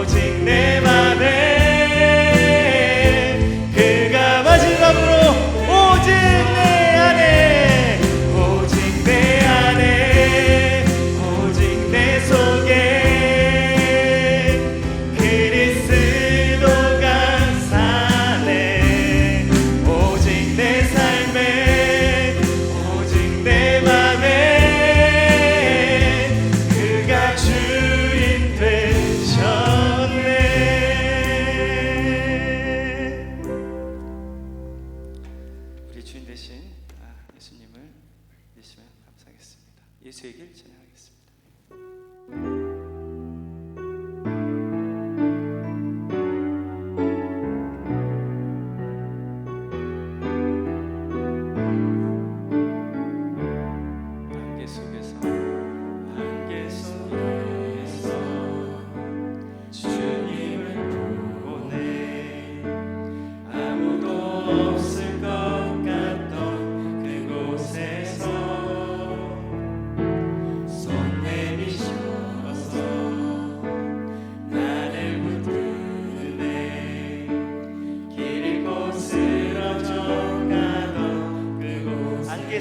오직 내 맘에 그가 되신 예수님을 믿으시면 감사하겠습니다. 예수의 길 진행하겠습니다.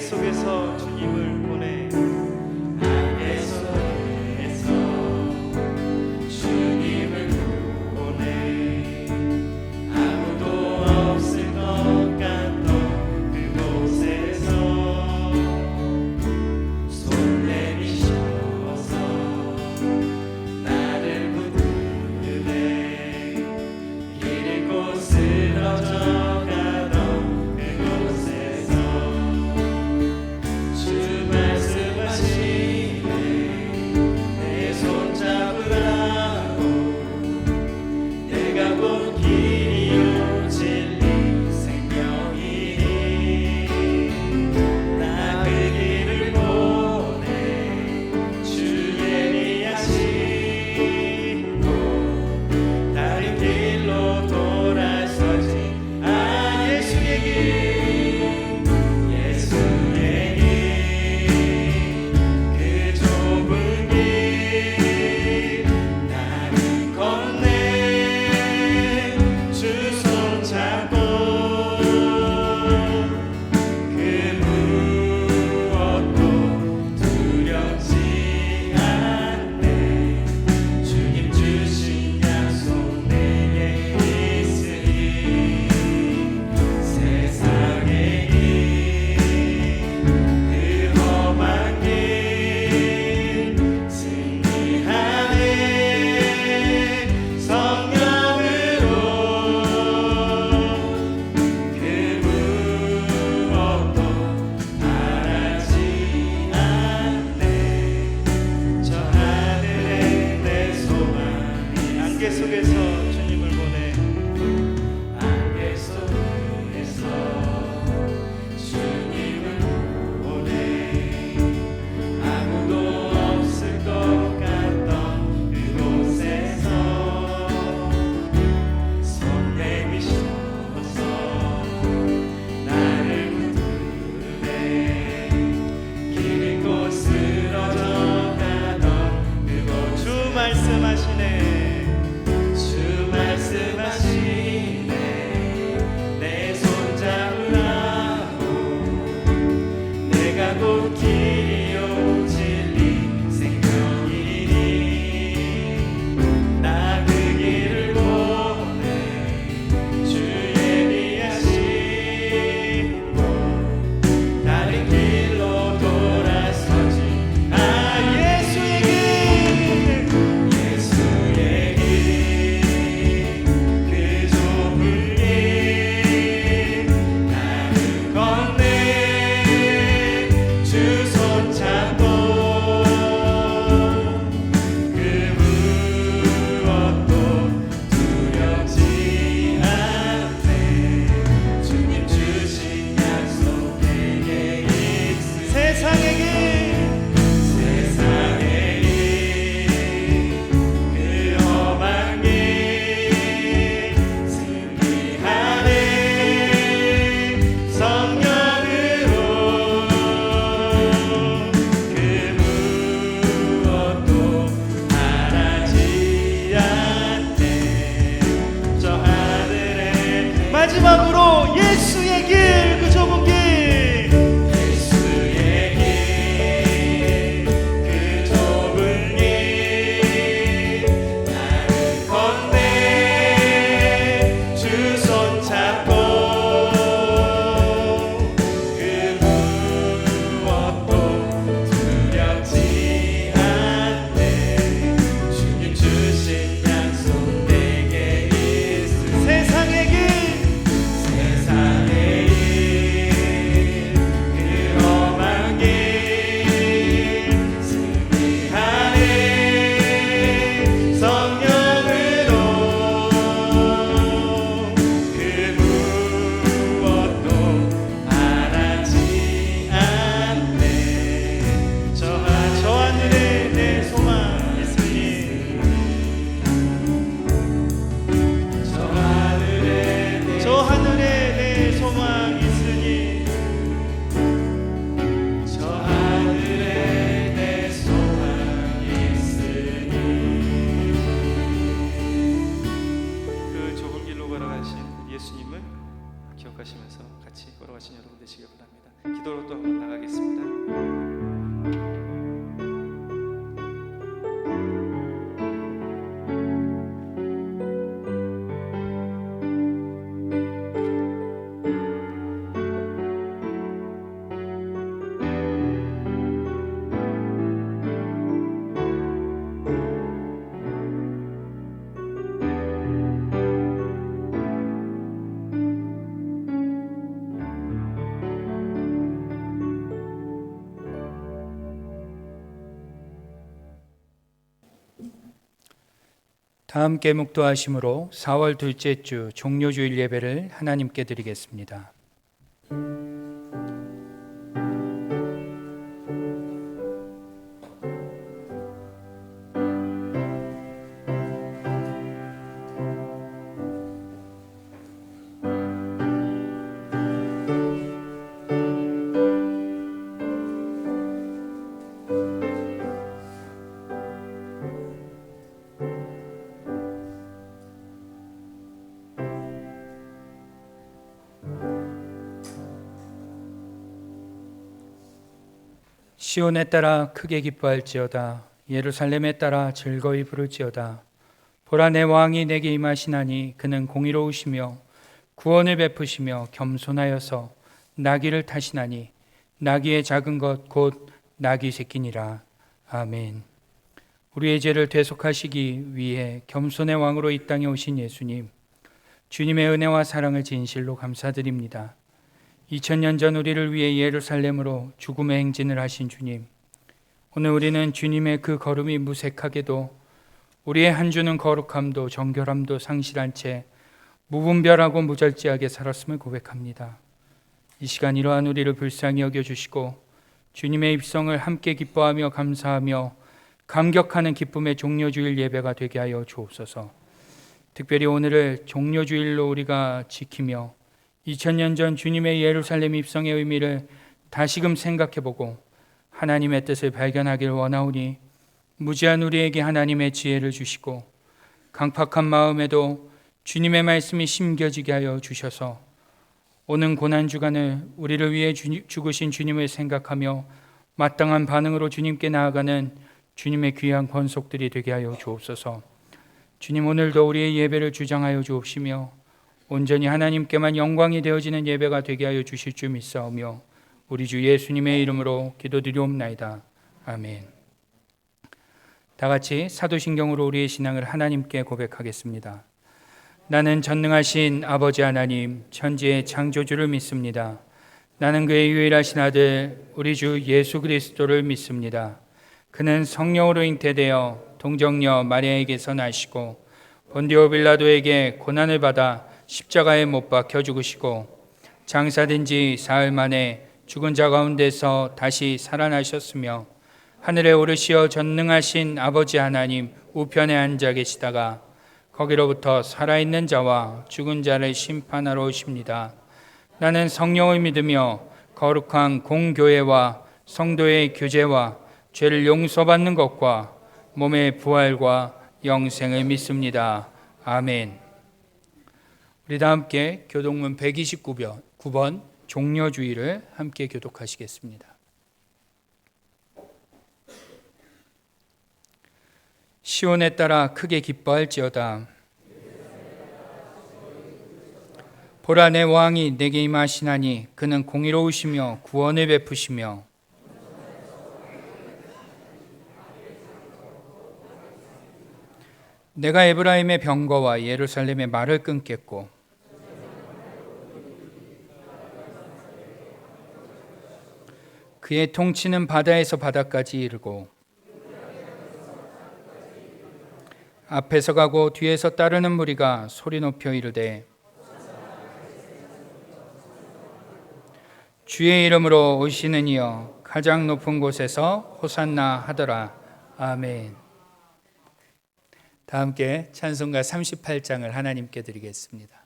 속에서 주님을 보내 안개 속에서 주님을 보내 아무도 없을 것 같던 그곳에서 손 내미셔서 나를 붙드네 길 잃고 쓰러져 마지막으로 예수의 길, 그 좁은 길, 예수의 길, 그 좁은 길, 나를 건네 주 손 잡고 그 무엇도 두렵지 않네. 주님 주신 약속 내게 있으 세상의 길, 세상의 길 기억하시면서 같이 걸어가신 여러분 되시길 바랍니다. 기도로 또 한번 나가겠습니다. 다 함께 묵도하심으로 4월 둘째 주 종료주일 예배를 하나님께 드리겠습니다. 시온에 따라 크게 기뻐할지어다. 예루살렘에 따라 즐거이 부를지어다. 보라, 내 왕이 내게 임하시나니 그는 공의로우시며 구원을 베푸시며 겸손하여서 나귀를 타시나니 나귀의 작은 것 곧 나귀 새끼니라. 아멘. 우리의 죄를 대속하시기 위해 겸손의 왕으로 이 땅에 오신 예수님, 주님의 은혜와 사랑을 진실로 감사드립니다. 2000년 전 우리를 위해 예루살렘으로 죽음의 행진을 하신 주님, 오늘 우리는 주님의 그 걸음이 무색하게도 우리의 한 주는 거룩함도 정결함도 상실한 채 무분별하고 무절제하게 살았음을 고백합니다. 이 시간 이러한 우리를 불쌍히 여겨주시고 주님의 입성을 함께 기뻐하며 감사하며 감격하는 기쁨의 종료주일 예배가 되게 하여 주옵소서. 특별히 오늘을 종료주일로 우리가 지키며 2000년 전 주님의 예루살렘 입성의 의미를 다시금 생각해보고 하나님의 뜻을 발견하길 원하오니 무지한 우리에게 하나님의 지혜를 주시고 강팍한 마음에도 주님의 말씀이 심겨지게 하여 주셔서 오는 고난주간을 우리를 위해 죽으신 주님을 생각하며 마땅한 반응으로 주님께 나아가는 주님의 귀한 권속들이 되게 하여 주옵소서. 주님, 오늘도 우리의 예배를 주장하여 주옵시며 온전히 하나님께만 영광이 되어지는 예배가 되게 하여 주실 줄 믿사오며 우리 주 예수님의 이름으로 기도드리옵나이다. 아멘. 다 같이 사도신경으로 우리의 신앙을 하나님께 고백하겠습니다. 나는 전능하신 아버지 하나님, 천지의 창조주를 믿습니다. 나는 그의 유일하신 아들 우리 주 예수 그리스도를 믿습니다. 그는 성령으로 잉태되어 동정녀 마리아에게서 나시고 본디오 빌라도에게 고난을 받아 십자가에 못 박혀 죽으시고 장사된 지 사흘 만에 죽은 자 가운데서 다시 살아나셨으며 하늘에 오르시어 전능하신 아버지 하나님 우편에 앉아 계시다가 거기로부터 살아있는 자와 죽은 자를 심판하러 오십니다. 나는 성령을 믿으며 거룩한 공교회와 성도의 교제와 죄를 용서받는 것과 몸의 부활과 영생을 믿습니다. 아멘. 우리 다 함께 교독문 129번 종려주의를 함께 교독하시겠습니다. 시온에 따라 크게 기뻐할지어다. 보라, 내 왕이 내게 임하시나니 그는 공의로우시며 구원을 베푸시며 내가 에브라임의 병거와 예루살렘의 말을 끊겠고 그의 통치는 바다에서 바다까지 이르고 앞에서 가고 뒤에서 따르는 무리가 소리 높여 이르되 주의 이름으로 오시는 이여 가장 높은 곳에서 호산나 하더라. 아멘. 다 함께 찬송가 38장을 하나님께 드리겠습니다.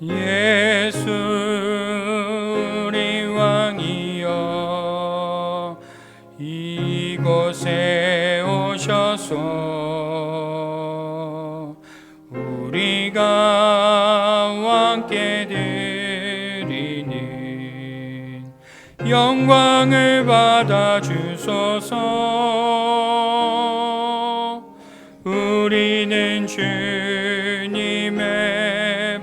예수 우리 왕 영광을 받아 주소서. 우리는 주님의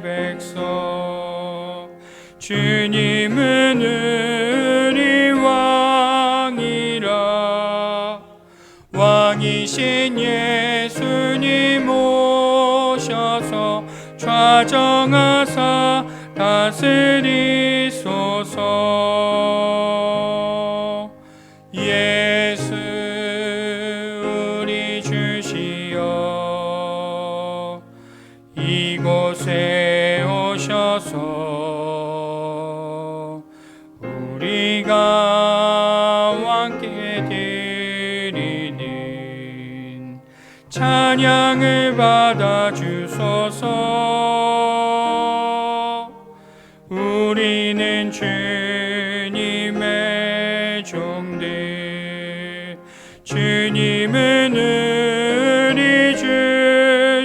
백성, 주님은 우리 왕이라. 왕이신 예수님 오셔서 좌정하사 다스리소서. 예수 우리 주시여, 이곳에 오셔서 우리가 왕께 드리는 찬양을 받아 주소서. 우리는 주님의 종들, 주님은 우리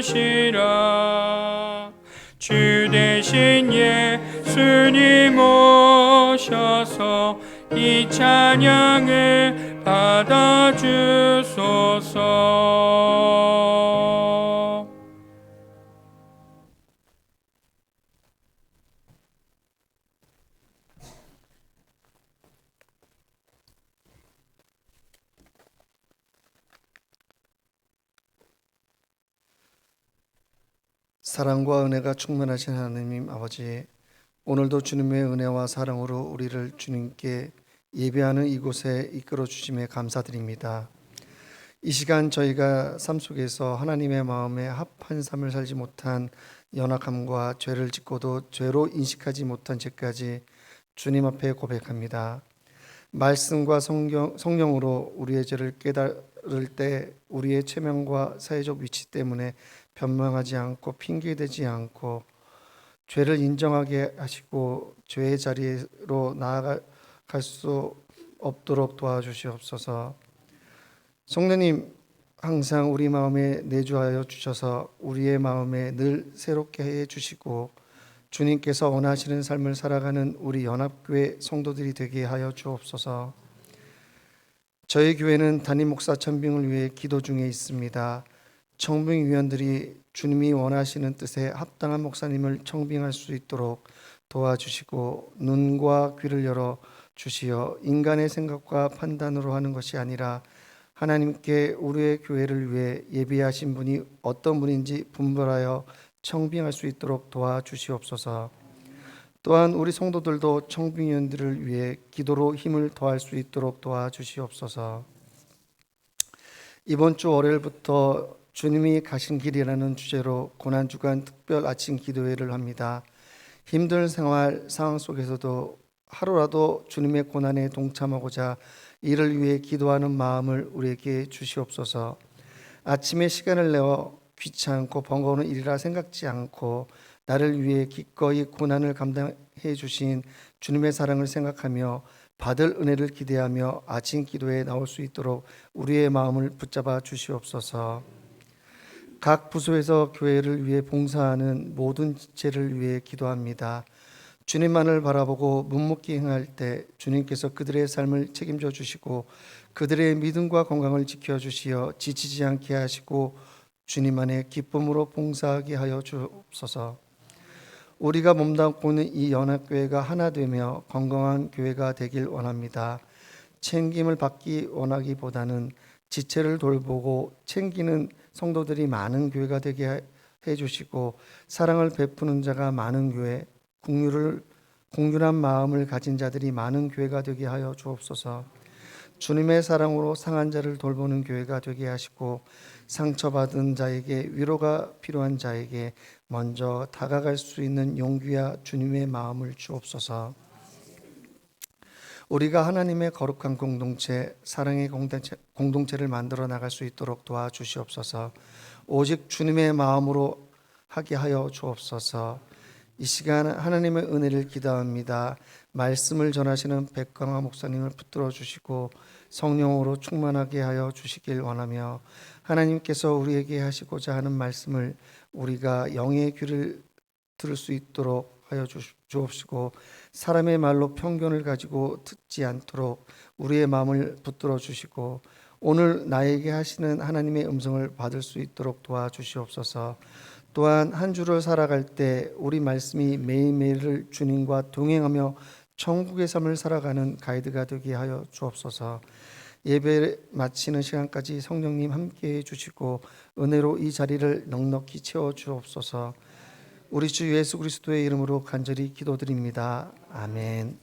주시라. 주 대신 예수님 오셔서 이 찬양을 받아 주소서. 사랑과 은혜가 충만하신 하나님 아버지, 오늘도 주님의 은혜와 사랑으로 우리를 주님께 예배하는 이곳에 이끌어 주심에 감사드립니다. 이 시간 저희가 삶 속에서 하나님의 마음에 합한 삶을 살지 못한 연약함과 죄를 짓고도 죄로 인식하지 못한 죄까지 주님 앞에 고백합니다. 말씀과 성령으로 우리의 죄를 깨달을 때 우리의 체면과 사회적 위치 때문에 변명하지 않고 핑계대지 않고 죄를 인정하게 하시고 죄의 자리로 나아갈 수 없도록 도와주시옵소서. 성령님, 항상 우리 마음에 내주하여 주셔서 우리의 마음에 늘 새롭게 해 주시고 주님께서 원하시는 삶을 살아가는 우리 연합교회 성도들이 되게 하여 주옵소서. 저희 교회는 담임 목사 천빙을 위해 기도 중에 있습니다. 청빙위원들이 주님이 원하시는 뜻에 합당한 목사님을 청빙할 수 있도록 도와주시고 눈과 귀를 열어 주시어 인간의 생각과 판단으로 하는 것이 아니라 하나님께 우리의 교회를 위해 예비하신 분이 어떤 분인지 분별하여 청빙할 수 있도록 도와주시옵소서. 또한 우리 성도들도 청빙위원들을 위해 기도로 힘을 더할 수 있도록 도와주시옵소서. 이번 주 월요일부터 주님이 가신 길이라는 주제로 고난주간 특별 아침 기도회를 합니다. 힘든 생활 상황 속에서도 하루라도 주님의 고난에 동참하고자 이를 위해 기도하는 마음을 우리에게 주시옵소서. 아침에 시간을 내어 귀찮고 번거로운 일이라 생각지 않고 나를 위해 기꺼이 고난을 감당해 주신 주님의 사랑을 생각하며 받을 은혜를 기대하며 아침 기도에 나올 수 있도록 우리의 마음을 붙잡아 주시옵소서. 각 부서에서 교회를 위해 봉사하는 모든 지체를 위해 기도합니다. 주님만을 바라보고 묵묵히 행할 때 주님께서 그들의 삶을 책임져 주시고 그들의 믿음과 건강을 지켜주시어 지치지 않게 하시고 주님 안에 기쁨으로 봉사하게 하여 주옵소서. 우리가 몸담고 있는 이 연합교회가 하나 되며 건강한 교회가 되길 원합니다. 챙김을 받기 원하기보다는 지체를 돌보고 챙기는 성도들이 많은 교회가 되게 해주시고 사랑을 베푸는 자가 많은 교회, 공률한 마음을 가진 자들이 많은 교회가 되게 하여 주옵소서. 주님의 사랑으로 상한 자를 돌보는 교회가 되게 하시고 상처받은 자에게 위로가 필요한 자에게 먼저 다가갈 수 있는 용기와 주님의 마음을 주옵소서. 우리가 하나님의 거룩한 공동체, 사랑의 공동체를 만들어 나갈 수 있도록 도와주시옵소서. 오직 주님의 마음으로 하게 하여 주옵소서. 이 시간 하나님의 은혜를 기도합니다. 말씀을 전하시는 백광화 목사님을 붙들어 주시고 성령으로 충만하게 하여 주시길 원하며 하나님께서 우리에게 하시고자 하는 말씀을 우리가 영의 귀를 들을 수 있도록 하여 주옵시고 사람의 말로 편견을 가지고 듣지 않도록 우리의 마음을 붙들어 주시고 오늘 나에게 하시는 하나님의 음성을 받을 수 있도록 도와주시옵소서. 또한 한 주를 살아갈 때 우리 말씀이 매일매일을 주님과 동행하며 천국의 삶을 살아가는 가이드가 되게 하여 주옵소서. 예배 마치는 시간까지 성령님 함께해 주시고 은혜로 이 자리를 넉넉히 채워 주옵소서. 우리 주 예수 그리스도의 이름으로 간절히 기도드립니다. 아멘.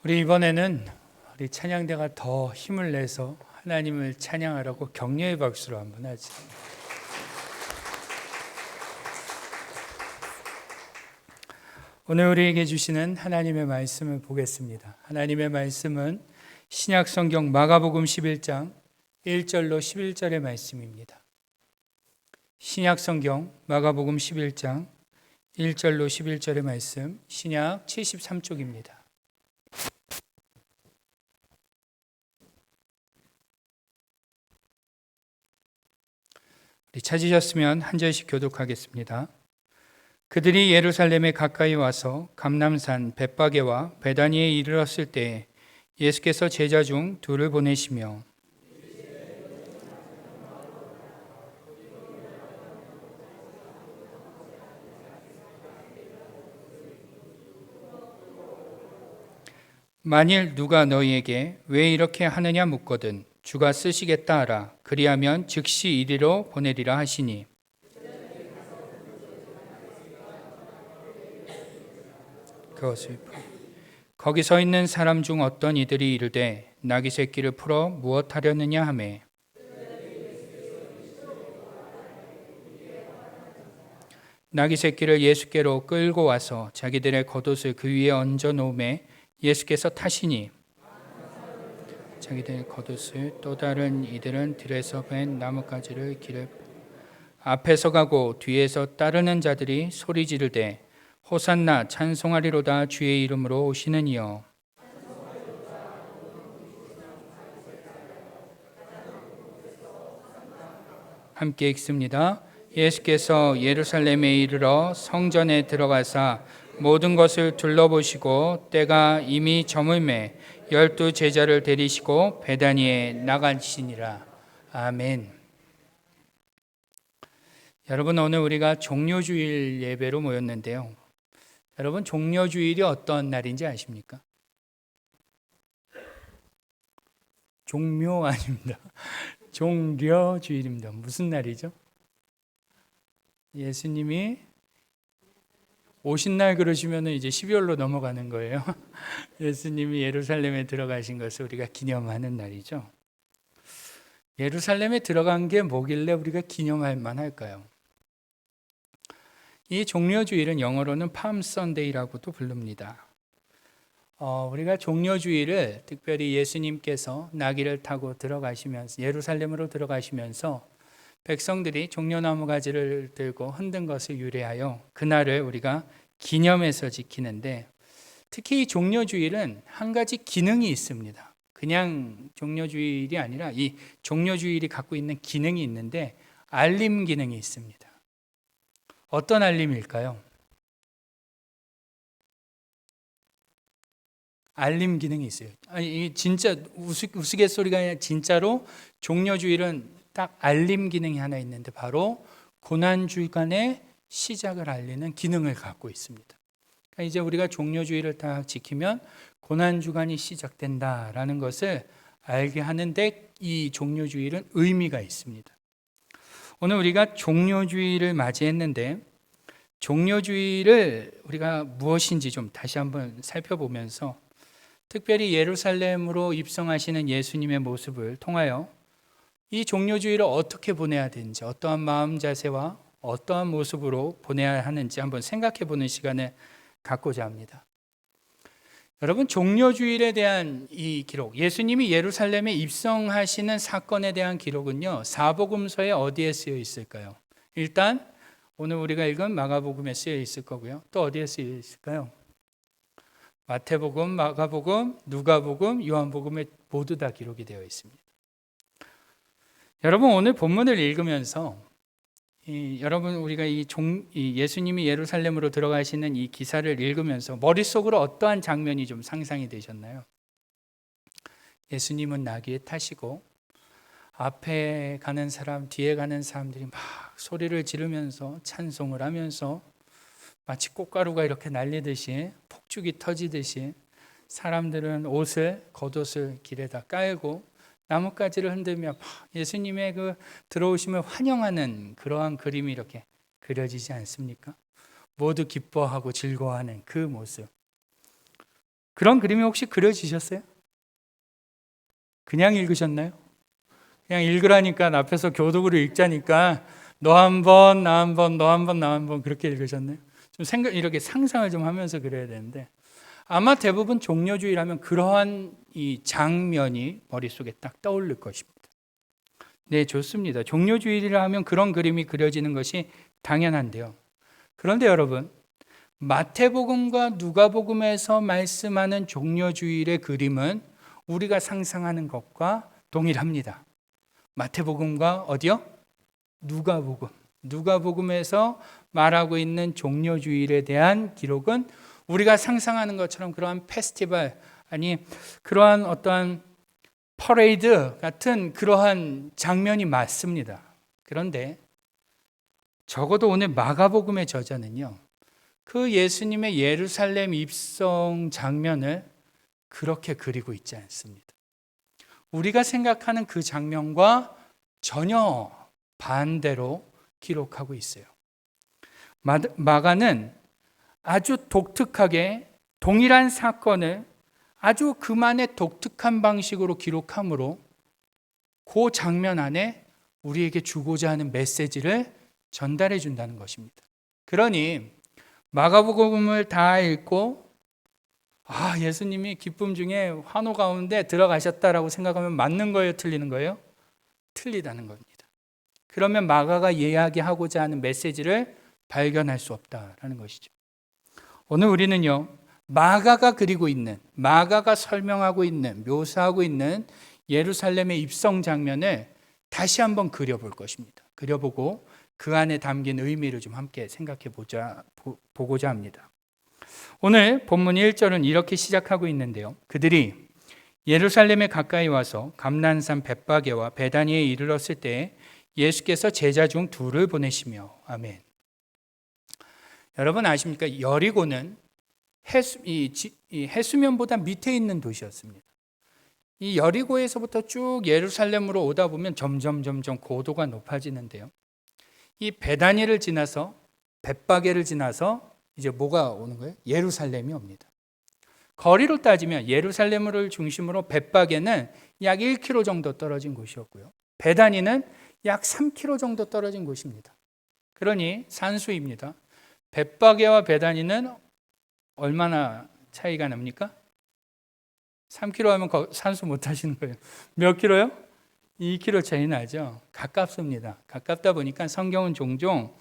우리 이번에는 우리 찬양대가 더 힘을 내서 하나님을 찬양하라고 격려의 박수로 한번 하지. 오늘 우리에게 주시는 하나님의 말씀을 보겠습니다. 하나님의 말씀은 신약 성경 마가복음 11장 1절로 11절의 말씀입니다. 신약 성경 마가복음 11장 1절로 11절의 말씀, 신약 73쪽입니다. 우리 찾으셨으면 한 절씩 교독하겠습니다. 그들이 예루살렘에 가까이 와서 감람산 벳바게와 베다니에 이르렀을 때 예수께서 제자 중 둘을 보내시며 만일 누가 너희에게 왜 이렇게 하느냐 묻거든 주가 쓰시겠다 하라. 그리하면 즉시 이리로 보내리라 하시니 그것을 거기 서 있는 사람 중 어떤 이들이 이르되 나귀 새끼를 풀어 무엇 하려느냐 하매 나귀 새끼를 예수께로 끌고 와서 자기들의 겉옷을 그 위에 얹어 놓음에 예수께서 타시니 자기들의 겉옷을 또 다른 이들은 들에서 벤 나뭇가지를 길에 앞에서 가고 뒤에서 따르는 자들이 소리 지르되 호산나 찬송하리로다 주의 이름으로 오시는 이여. 함께 읽습니다. 예수께서 예루살렘에 이르러 성전에 들어가사 모든 것을 둘러보시고 때가 이미 저물매 12 제자를 데리시고 베다니에 나가시니라. 아멘. 여러분, 오늘 우리가 종료주일 예배로 모였는데요. 여러분, 종료주일이 어떤 날인지 아십니까? 종묘 아닙니다. 종려주일입니다. 무슨 날이죠? 예수님이 오신 날 그러시면 이제 12월로 넘어가는 거예요. 예수님이 예루살렘에 들어가신 것을 우리가 기념하는 날이죠. 예루살렘에 들어간 게 뭐길래 우리가 기념할 만할까요? 이 종려주일은 영어로는 팜 선데이라고도 부릅니다. 우리가 종려주일을 특별히 예수님께서 나귀를 타고 들어가시면서 예루살렘으로 들어가시면서 백성들이 종려나무 가지를 들고 흔든 것을 유래하여 그날을 우리가 기념해서 지키는데, 특히 이 종려주일은 한 가지 기능이 있습니다. 그냥 종려주일이 아니라 이 종려주일이 갖고 있는 기능이 있는데 알림 기능이 있습니다. 어떤 알림일까요? 알림 기능이 있어요. 아니, 진짜 우스갯소리가 아니라 진짜로 종려주일은 딱 알림 기능이 하나 있는데 바로 고난주간의 시작을 알리는 기능을 갖고 있습니다. 그러니까 이제 우리가 종려주일을 딱 지키면 고난주간이 시작된다라는 것을 알게 하는데 이 종려주일은 의미가 있습니다. 오늘 우리가 종려주일을 맞이했는데 종려주일을 우리가 무엇인지 좀 다시 한번 살펴보면서 특별히 예루살렘으로 입성하시는 예수님의 모습을 통하여 이 종려주일을 어떻게 보내야 되는지, 어떠한 마음 자세와 어떠한 모습으로 보내야 하는지 한번 생각해 보는 시간을 갖고자 합니다. 여러분, 종려주일에 대한 이 기록, 예수님이 예루살렘에 입성하시는 사건에 대한 기록은요, 사복음서에 어디에 쓰여 있을까요? 일단 오늘 우리가 읽은 마가복음에 쓰여 있을 거고요. 또 어디에 쓰여 있을까요? 마태복음, 마가복음, 누가복음, 요한복음에 모두 다 기록이 되어 있습니다. 여러분, 오늘 본문을 읽으면서 여러분, 우리가 예수님이 예루살렘으로 들어가시는 이 기사를 읽으면서 머릿속으로 어떠한 장면이 좀 상상이 되셨나요? 예수님은 나귀에 타시고 앞에 가는 사람, 뒤에 가는 사람들이 막 소리를 지르면서 찬송을 하면서 마치 꽃가루가 이렇게 날리듯이 폭죽이 터지듯이 사람들은 겉옷을 길에다 깔고 나뭇가지를 흔들며 예수님의 그 들어오심을 환영하는 그러한 그림이 이렇게 그려지지 않습니까? 모두 기뻐하고 즐거워하는 그 모습. 그런 그림이 혹시 그려지셨어요? 그냥 읽으셨나요? 그냥 읽으라니까 앞에서 교독으로 읽자니까 너 한 번, 나 한 번, 너 한 번, 나 한 번 그렇게 읽으셨나요? 좀 이렇게 상상을 좀 하면서 그려야 되는데 아마 대부분 종려주의라면 그러한 이 장면이 머릿속에 딱 떠오를 것입니다. 네, 좋습니다. 종려주의라 하면 그런 그림이 그려지는 것이 당연한데요. 그런데 여러분, 마태복음과 누가복음에서 말씀하는 종려주의의 그림은 우리가 상상하는 것과 동일합니다. 마태복음과 어디요? 누가복음. 누가복음에서 말하고 있는 종려주일에 대한 기록은 우리가 상상하는 것처럼 그러한 페스티벌, 아니 그러한 어떠한 퍼레이드 같은 그러한 장면이 맞습니다. 그런데 적어도 오늘 마가복음의 저자는요, 그 예수님의 예루살렘 입성 장면을 그렇게 그리고 있지 않습니다. 우리가 생각하는 그 장면과 전혀 반대로 기록하고 있어요. 마가는 아주 독특하게 동일한 사건을 아주 그만의 독특한 방식으로 기록하므로 그 장면 안에 우리에게 주고자 하는 메시지를 전달해 준다는 것입니다. 그러니 마가복음을 다 읽고 예수님이 기쁨 중에 환호 가운데 들어가셨다라고 생각하면 맞는 거예요? 틀리는 거예요? 틀리다는 겁니다. 그러면 마가가 이야기하고자 하는 메시지를 발견할 수 없다라는 것이죠. 오늘 우리는요, 마가가 그리고 있는, 마가가 설명하고 있는, 묘사하고 있는 예루살렘의 입성 장면을 다시 한번 그려볼 것입니다. 그려보고 그 안에 담긴 의미를 좀 함께 생각해 보고자 합니다. 오늘 본문 1절은 이렇게 시작하고 있는데요. 그들이 예루살렘에 가까이 와서 감난산 벳바게와 베다니에 이르렀을 때 예수께서 제자 중 둘을 보내시며. 아멘. 여러분 아십니까? 여리고는 해수면보다 밑에 있는 도시였습니다. 이 여리고에서부터 쭉 예루살렘으로 오다 보면 점점 고도가 높아지는데요. 이 베다니를 지나서 벳바게를 지나서 이제 뭐가 오는 거예요? 예루살렘이 옵니다. 거리로 따지면 예루살렘을 중심으로 벳바게는 약 1km 정도 떨어진 곳이었고요. 베다니는 약 3km 정도 떨어진 곳입니다. 그러니 산수입니다. 벳바게와 베다니는 얼마나 차이가 납니까? 3km 하면 산수 못 하시는 거예요. 몇 킬로요? 2km 차이 나죠. 가깝습니다. 가깝다 보니까 성경은 종종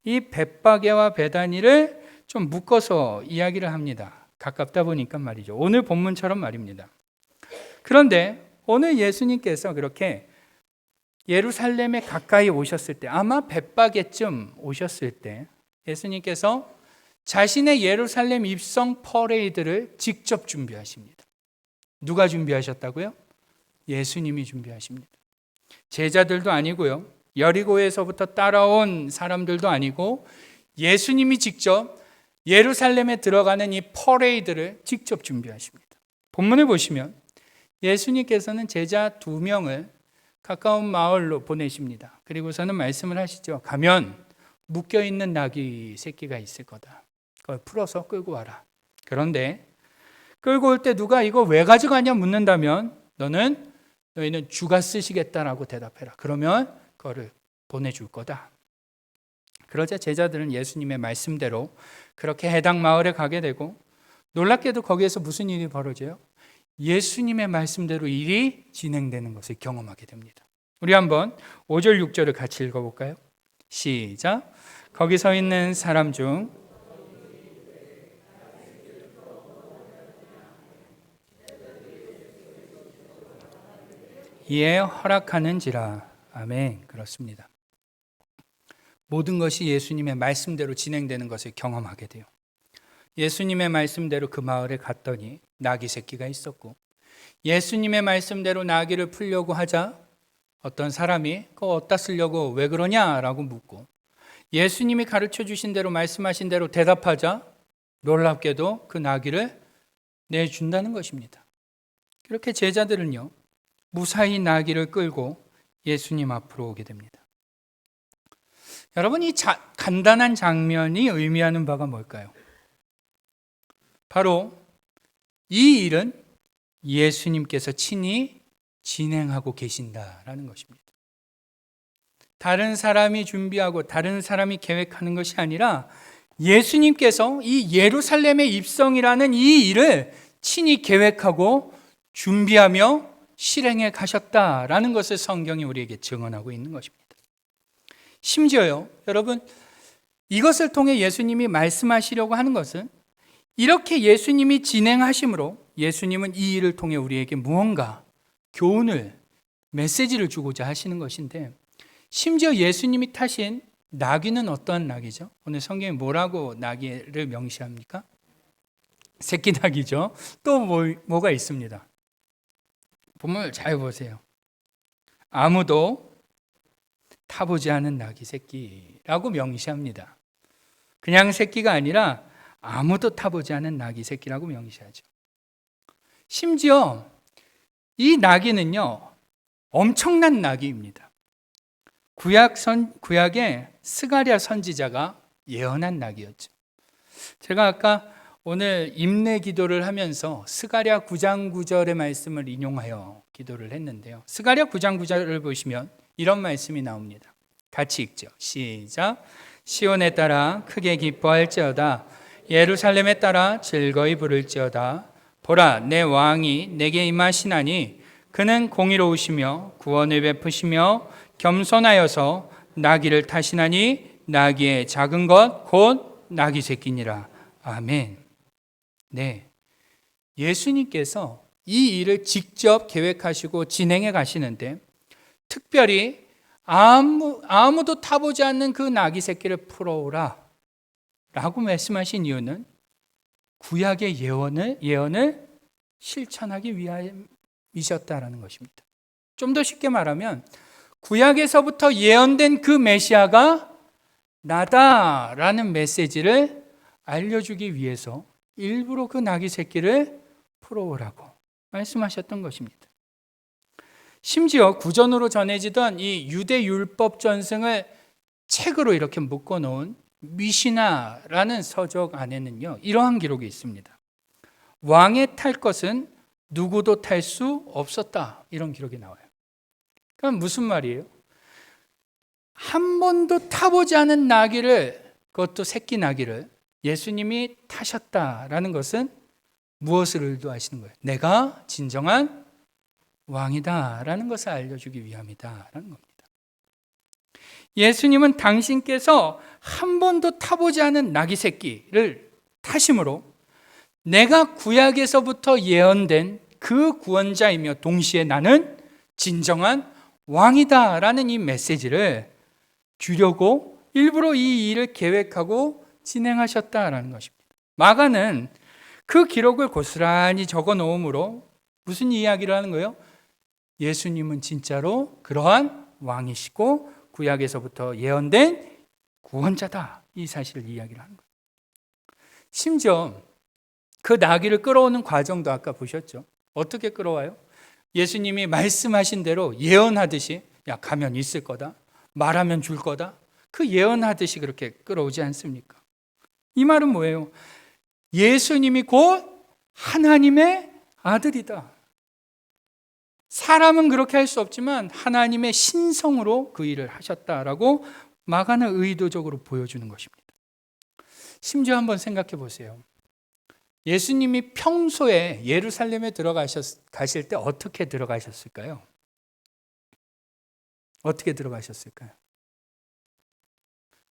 이 벳바게와 베다니를 좀 묶어서 이야기를 합니다. 가깝다 보니까 말이죠. 오늘 본문처럼 말입니다. 그런데 오늘 예수님께서 그렇게 예루살렘에 가까이 오셨을 때, 아마 벳바게쯤 오셨을 때 예수님께서 자신의 예루살렘 입성 퍼레이드를 직접 준비하십니다. 누가 준비하셨다고요? 예수님이 준비하십니다. 제자들도 아니고요, 여리고에서부터 따라온 사람들도 아니고 예수님이 직접 예루살렘에 들어가는 이 퍼레이드를 직접 준비하십니다. 본문을 보시면 예수님께서는 제자 2명을 가까운 마을로 보내십니다. 그리고서는 말씀을 하시죠. 가면 묶여있는 나귀 새끼가 있을 거다. 그걸 풀어서 끌고 와라. 그런데 끌고 올 때 누가 이거 왜 가져가냐 묻는다면 너희는 주가 쓰시겠다라고 대답해라. 그러면 그거를 보내줄 거다. 그러자 제자들은 예수님의 말씀대로 그렇게 해당 마을에 가게 되고, 놀랍게도 거기에서 무슨 일이 벌어져요? 예수님의 말씀대로 일이 진행되는 것을 경험하게 됩니다. 우리 한번 5절 6절을 같이 읽어볼까요? 시작. 거기 서 있는 사람 중 이에 허락하는지라. 아멘. 그렇습니다. 모든 것이 예수님의 말씀대로 진행되는 것을 경험하게 돼요. 예수님의 말씀대로 그 마을에 갔더니 나귀 새끼가 있었고, 예수님의 말씀대로 나귀를 풀려고 하자 어떤 사람이 그거 어디다 쓰려고 왜 그러냐라고 묻고, 예수님이 가르쳐 주신 대로 말씀하신 대로 대답하자 놀랍게도 그 나귀를 내준다는 것입니다. 그렇게 제자들은요, 무사히 나귀를 끌고 예수님 앞으로 오게 됩니다. 여러분, 이 간단한 장면이 의미하는 바가 뭘까요? 바로 이 일은 예수님께서 친히 진행하고 계신다라는 것입니다. 다른 사람이 준비하고 다른 사람이 계획하는 것이 아니라 예수님께서 이 예루살렘의 입성이라는 이 일을 친히 계획하고 준비하며 실행해 가셨다라는 것을 성경이 우리에게 증언하고 있는 것입니다. 심지어요, 여러분, 이것을 통해 예수님이 말씀하시려고 하는 것은 이렇게 예수님이 진행하심으로 예수님은 이 일을 통해 우리에게 무언가 교훈을, 메시지를 주고자 하시는 것인데, 심지어 예수님이 타신 나귀는 어떠한 나귀죠? 오늘 성경에 뭐라고 나귀를 명시합니까? 새끼 나귀죠. 또 뭐가 있습니다. 본문을 잘 보세요. 아무도 타보지 않은 나귀 새끼라고 명시합니다. 그냥 새끼가 아니라 아무도 타보지 않은 나귀 새끼라고 명시하죠. 심지어 이 나귀는요, 엄청난 나귀입니다. 구약의 스가랴 선지자가 예언한 나귀였죠. 제가 아까 오늘 임내 기도를 하면서 스가랴 9장 9절의 말씀을 인용하여 기도를 했는데요. 스가랴 9장 9절을 보시면 이런 말씀이 나옵니다. 같이 읽죠. 시작. 시온에 따라 크게 기뻐할지어다. 예루살렘에 따라 즐거이 부를지어다. 보라, 내 왕이 내게 임하시나니 그는 공의로우시며 구원을 베푸시며 겸손하여서 나귀를 타시나니 나귀의 작은 것 곧 나귀 새끼니라. 아멘. 네, 예수님께서 이 일을 직접 계획하시고 진행해 가시는데, 특별히 아무도 타보지 않는 그 나귀 새끼를 풀어오라 라고 말씀하신 이유는 구약의 예언을 실천하기 위함이셨다라는 것입니다. 좀 더 쉽게 말하면 구약에서부터 예언된 그 메시아가 나다라는 메시지를 알려주기 위해서 일부러 그 나귀 새끼를 풀어오라고 말씀하셨던 것입니다. 심지어 구전으로 전해지던 이 유대 율법 전승을 책으로 이렇게 묶어놓은 미시나라는 서적 안에는요, 이러한 기록이 있습니다. 왕의 탈 것은 누구도 탈 수 없었다, 이런 기록이 나와요. 그럼 무슨 말이에요? 한 번도 타보지 않은 나귀를, 그것도 새끼 나귀를 예수님이 타셨다라는 것은 무엇을 의도하시는 거예요? 내가 진정한 왕이다라는 것을 알려주기 위함이다라는 겁니다. 예수님은 당신께서 한 번도 타보지 않은 나귀 새끼를 타심으로 내가 구약에서부터 예언된 그 구원자이며 동시에 나는 진정한 왕이다라는 이 메시지를 주려고 일부러 이 일을 계획하고 진행하셨다라는 것입니다. 마가는 그 기록을 고스란히 적어 놓음으로 무슨 이야기를 하는 거예요? 예수님은 진짜로 그러한 왕이시고 구약에서부터 예언된 구원자다, 이 사실을 이야기를 하는 거예요. 심지어 그 나귀를 끌어오는 과정도 아까 보셨죠? 어떻게 끌어와요? 예수님이 말씀하신 대로 예언하듯이, 야, 가면 있을 거다, 말하면 줄 거다, 그 예언하듯이 그렇게 끌어오지 않습니까? 이 말은 뭐예요? 예수님이 곧 하나님의 아들이다. 사람은 그렇게 할 수 없지만 하나님의 신성으로 그 일을 하셨다라고 마가는 의도적으로 보여주는 것입니다. 심지어 한번 생각해 보세요. 예수님이 평소에 예루살렘에 가실 때 어떻게 들어가셨을까요? 어떻게 들어가셨을까요?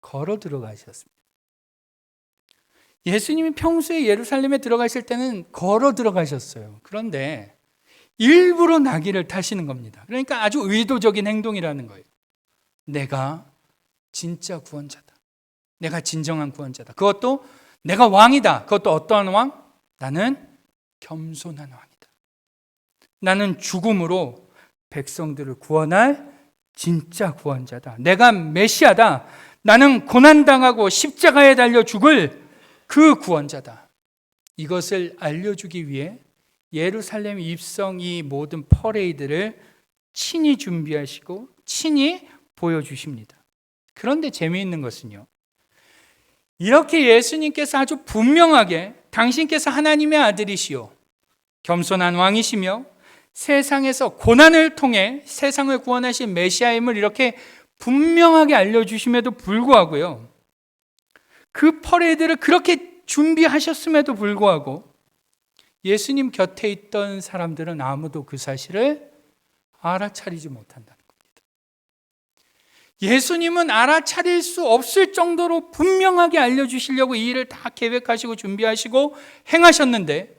걸어 들어가셨습니다. 예수님이 평소에 예루살렘에 들어가실 때는 걸어 들어가셨어요. 그런데 일부러 나귀를 타시는 겁니다. 그러니까 아주 의도적인 행동이라는 거예요. 내가 진짜 구원자다. 내가 진정한 구원자다. 그것도 내가 왕이다. 그것도 어떠한 왕? 나는 겸손한 왕이다. 나는 죽음으로 백성들을 구원할 진짜 구원자다. 내가 메시아다. 나는 고난당하고 십자가에 달려 죽을 그 구원자다. 이것을 알려주기 위해 예루살렘 입성 이 모든 퍼레이드를 친히 준비하시고 친히 보여주십니다. 그런데 재미있는 것은요, 이렇게 예수님께서 아주 분명하게 당신께서 하나님의 아들이시오, 겸손한 왕이시며 세상에서 고난을 통해 세상을 구원하신 메시아임을 이렇게 분명하게 알려주심에도 불구하고요, 그 퍼레이드를 그렇게 준비하셨음에도 불구하고 예수님 곁에 있던 사람들은 아무도 그 사실을 알아차리지 못한다는 겁니다. 예수님은 알아차릴 수 없을 정도로 분명하게 알려주시려고 이 일을 다 계획하시고 준비하시고 행하셨는데,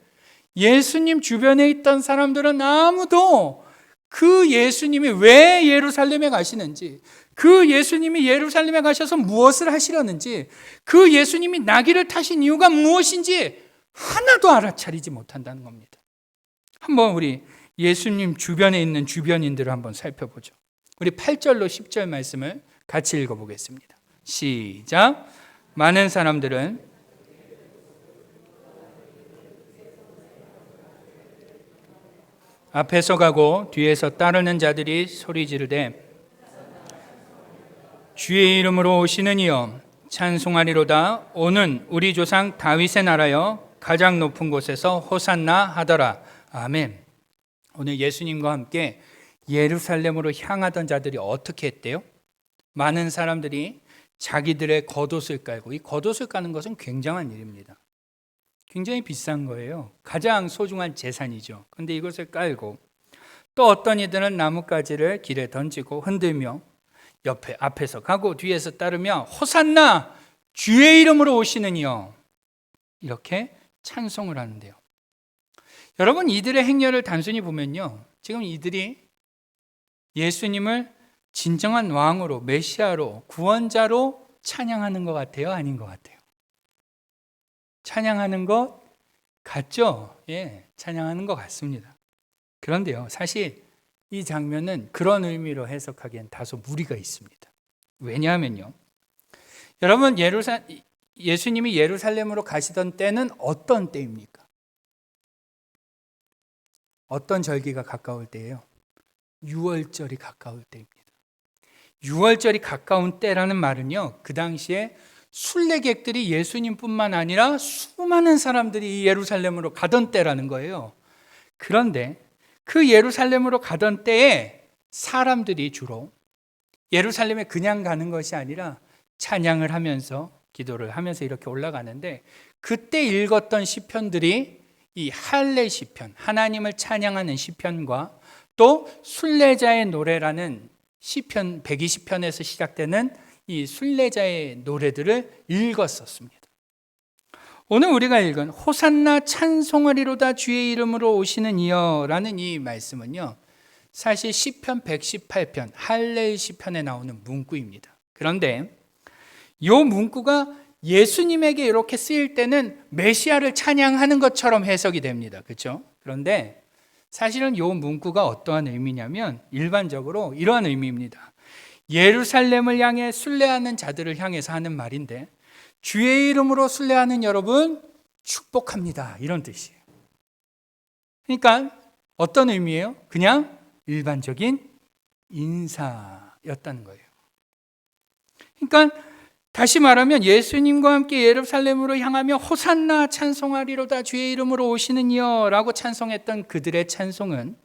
예수님 주변에 있던 사람들은 아무도 그 예수님이 왜 예루살렘에 가시는지, 그 예수님이 예루살렘에 가셔서 무엇을 하시려는지, 그 예수님이 나귀를 타신 이유가 무엇인지 하나도 알아차리지 못한다는 겁니다. 한번 우리 예수님 주변에 있는 주변인들을 한번 살펴보죠. 우리 8절로 10절 말씀을 같이 읽어보겠습니다. 시작. 많은 사람들은 앞에서 가고 뒤에서 따르는 자들이 소리 지르되 주의 이름으로 오시는 이여 찬송하리로다. 오는 우리 조상 다윗의 나라여 가장 높은 곳에서 호산나 하더라. 아멘. 오늘 예수님과 함께 예루살렘으로 향하던 자들이 어떻게 했대요? 많은 사람들이 자기들의 겉옷을 깔고, 이 겉옷을 까는 것은 굉장한 일입니다. 굉장히 비싼 거예요. 가장 소중한 재산이죠. 그런데 이것을 깔고, 또 어떤 이들은 나뭇가지를 길에 던지고 흔들며 앞에서 가고 뒤에서 따르며 호산나 주의 이름으로 오시는 이여, 이렇게 찬송을 하는데요. 여러분, 이들의 행렬을 단순히 보면요, 지금 이들이 예수님을 진정한 왕으로, 메시아로, 구원자로 찬양하는 것 같아요? 아닌 것 같아요? 찬양하는 것 같죠? 예, 찬양하는 것 같습니다. 그런데요, 사실 이 장면은 그런 의미로 해석하기엔 다소 무리가 있습니다. 왜냐하면요, 여러분, 예수님이 예루살렘으로 가시던 때는 어떤 때입니까? 어떤 절기가 가까울 때예요? 유월절이 가까울 때입니다. 유월절이 가까운 때라는 말은요, 그 당시에 순례객들이 예수님뿐만 아니라 수많은 사람들이 예루살렘으로 가던 때라는 거예요. 그런데 그 예루살렘으로 가던 때에 사람들이 주로 예루살렘에 그냥 가는 것이 아니라 찬양을 하면서, 기도를 하면서 이렇게 올라가는데, 그때 읽었던 시편들이 이 할례 시편, 하나님을 찬양하는 시편과 또 순례자의 노래라는 시편 120편에서 시작되는 이 순례자의 노래들을 읽었었습니다. 오늘 우리가 읽은 호산나 찬송하리로다 주의 이름으로 오시는 이여라는 이 말씀은요, 사실 시편 118편 할례 시편에 나오는 문구입니다. 그런데 이 문구가 예수님에게 이렇게 쓰일 때는 메시아를 찬양하는 것처럼 해석이 됩니다. 그렇죠? 그런데 사실은 이 문구가 어떠한 의미냐면 일반적으로 이러한 의미입니다. 예루살렘을 향해 순례하는 자들을 향해서 하는 말인데, 주의 이름으로 순례하는 여러분 축복합니다, 이런 뜻이에요. 그러니까 어떤 의미예요? 그냥 일반적인 인사였다는 거예요. 그러니까 다시 말하면 예수님과 함께 예루살렘으로 향하며 호산나 찬송하리로다 주의 이름으로 오시는 이여 라고 찬송했던 그들의 찬송은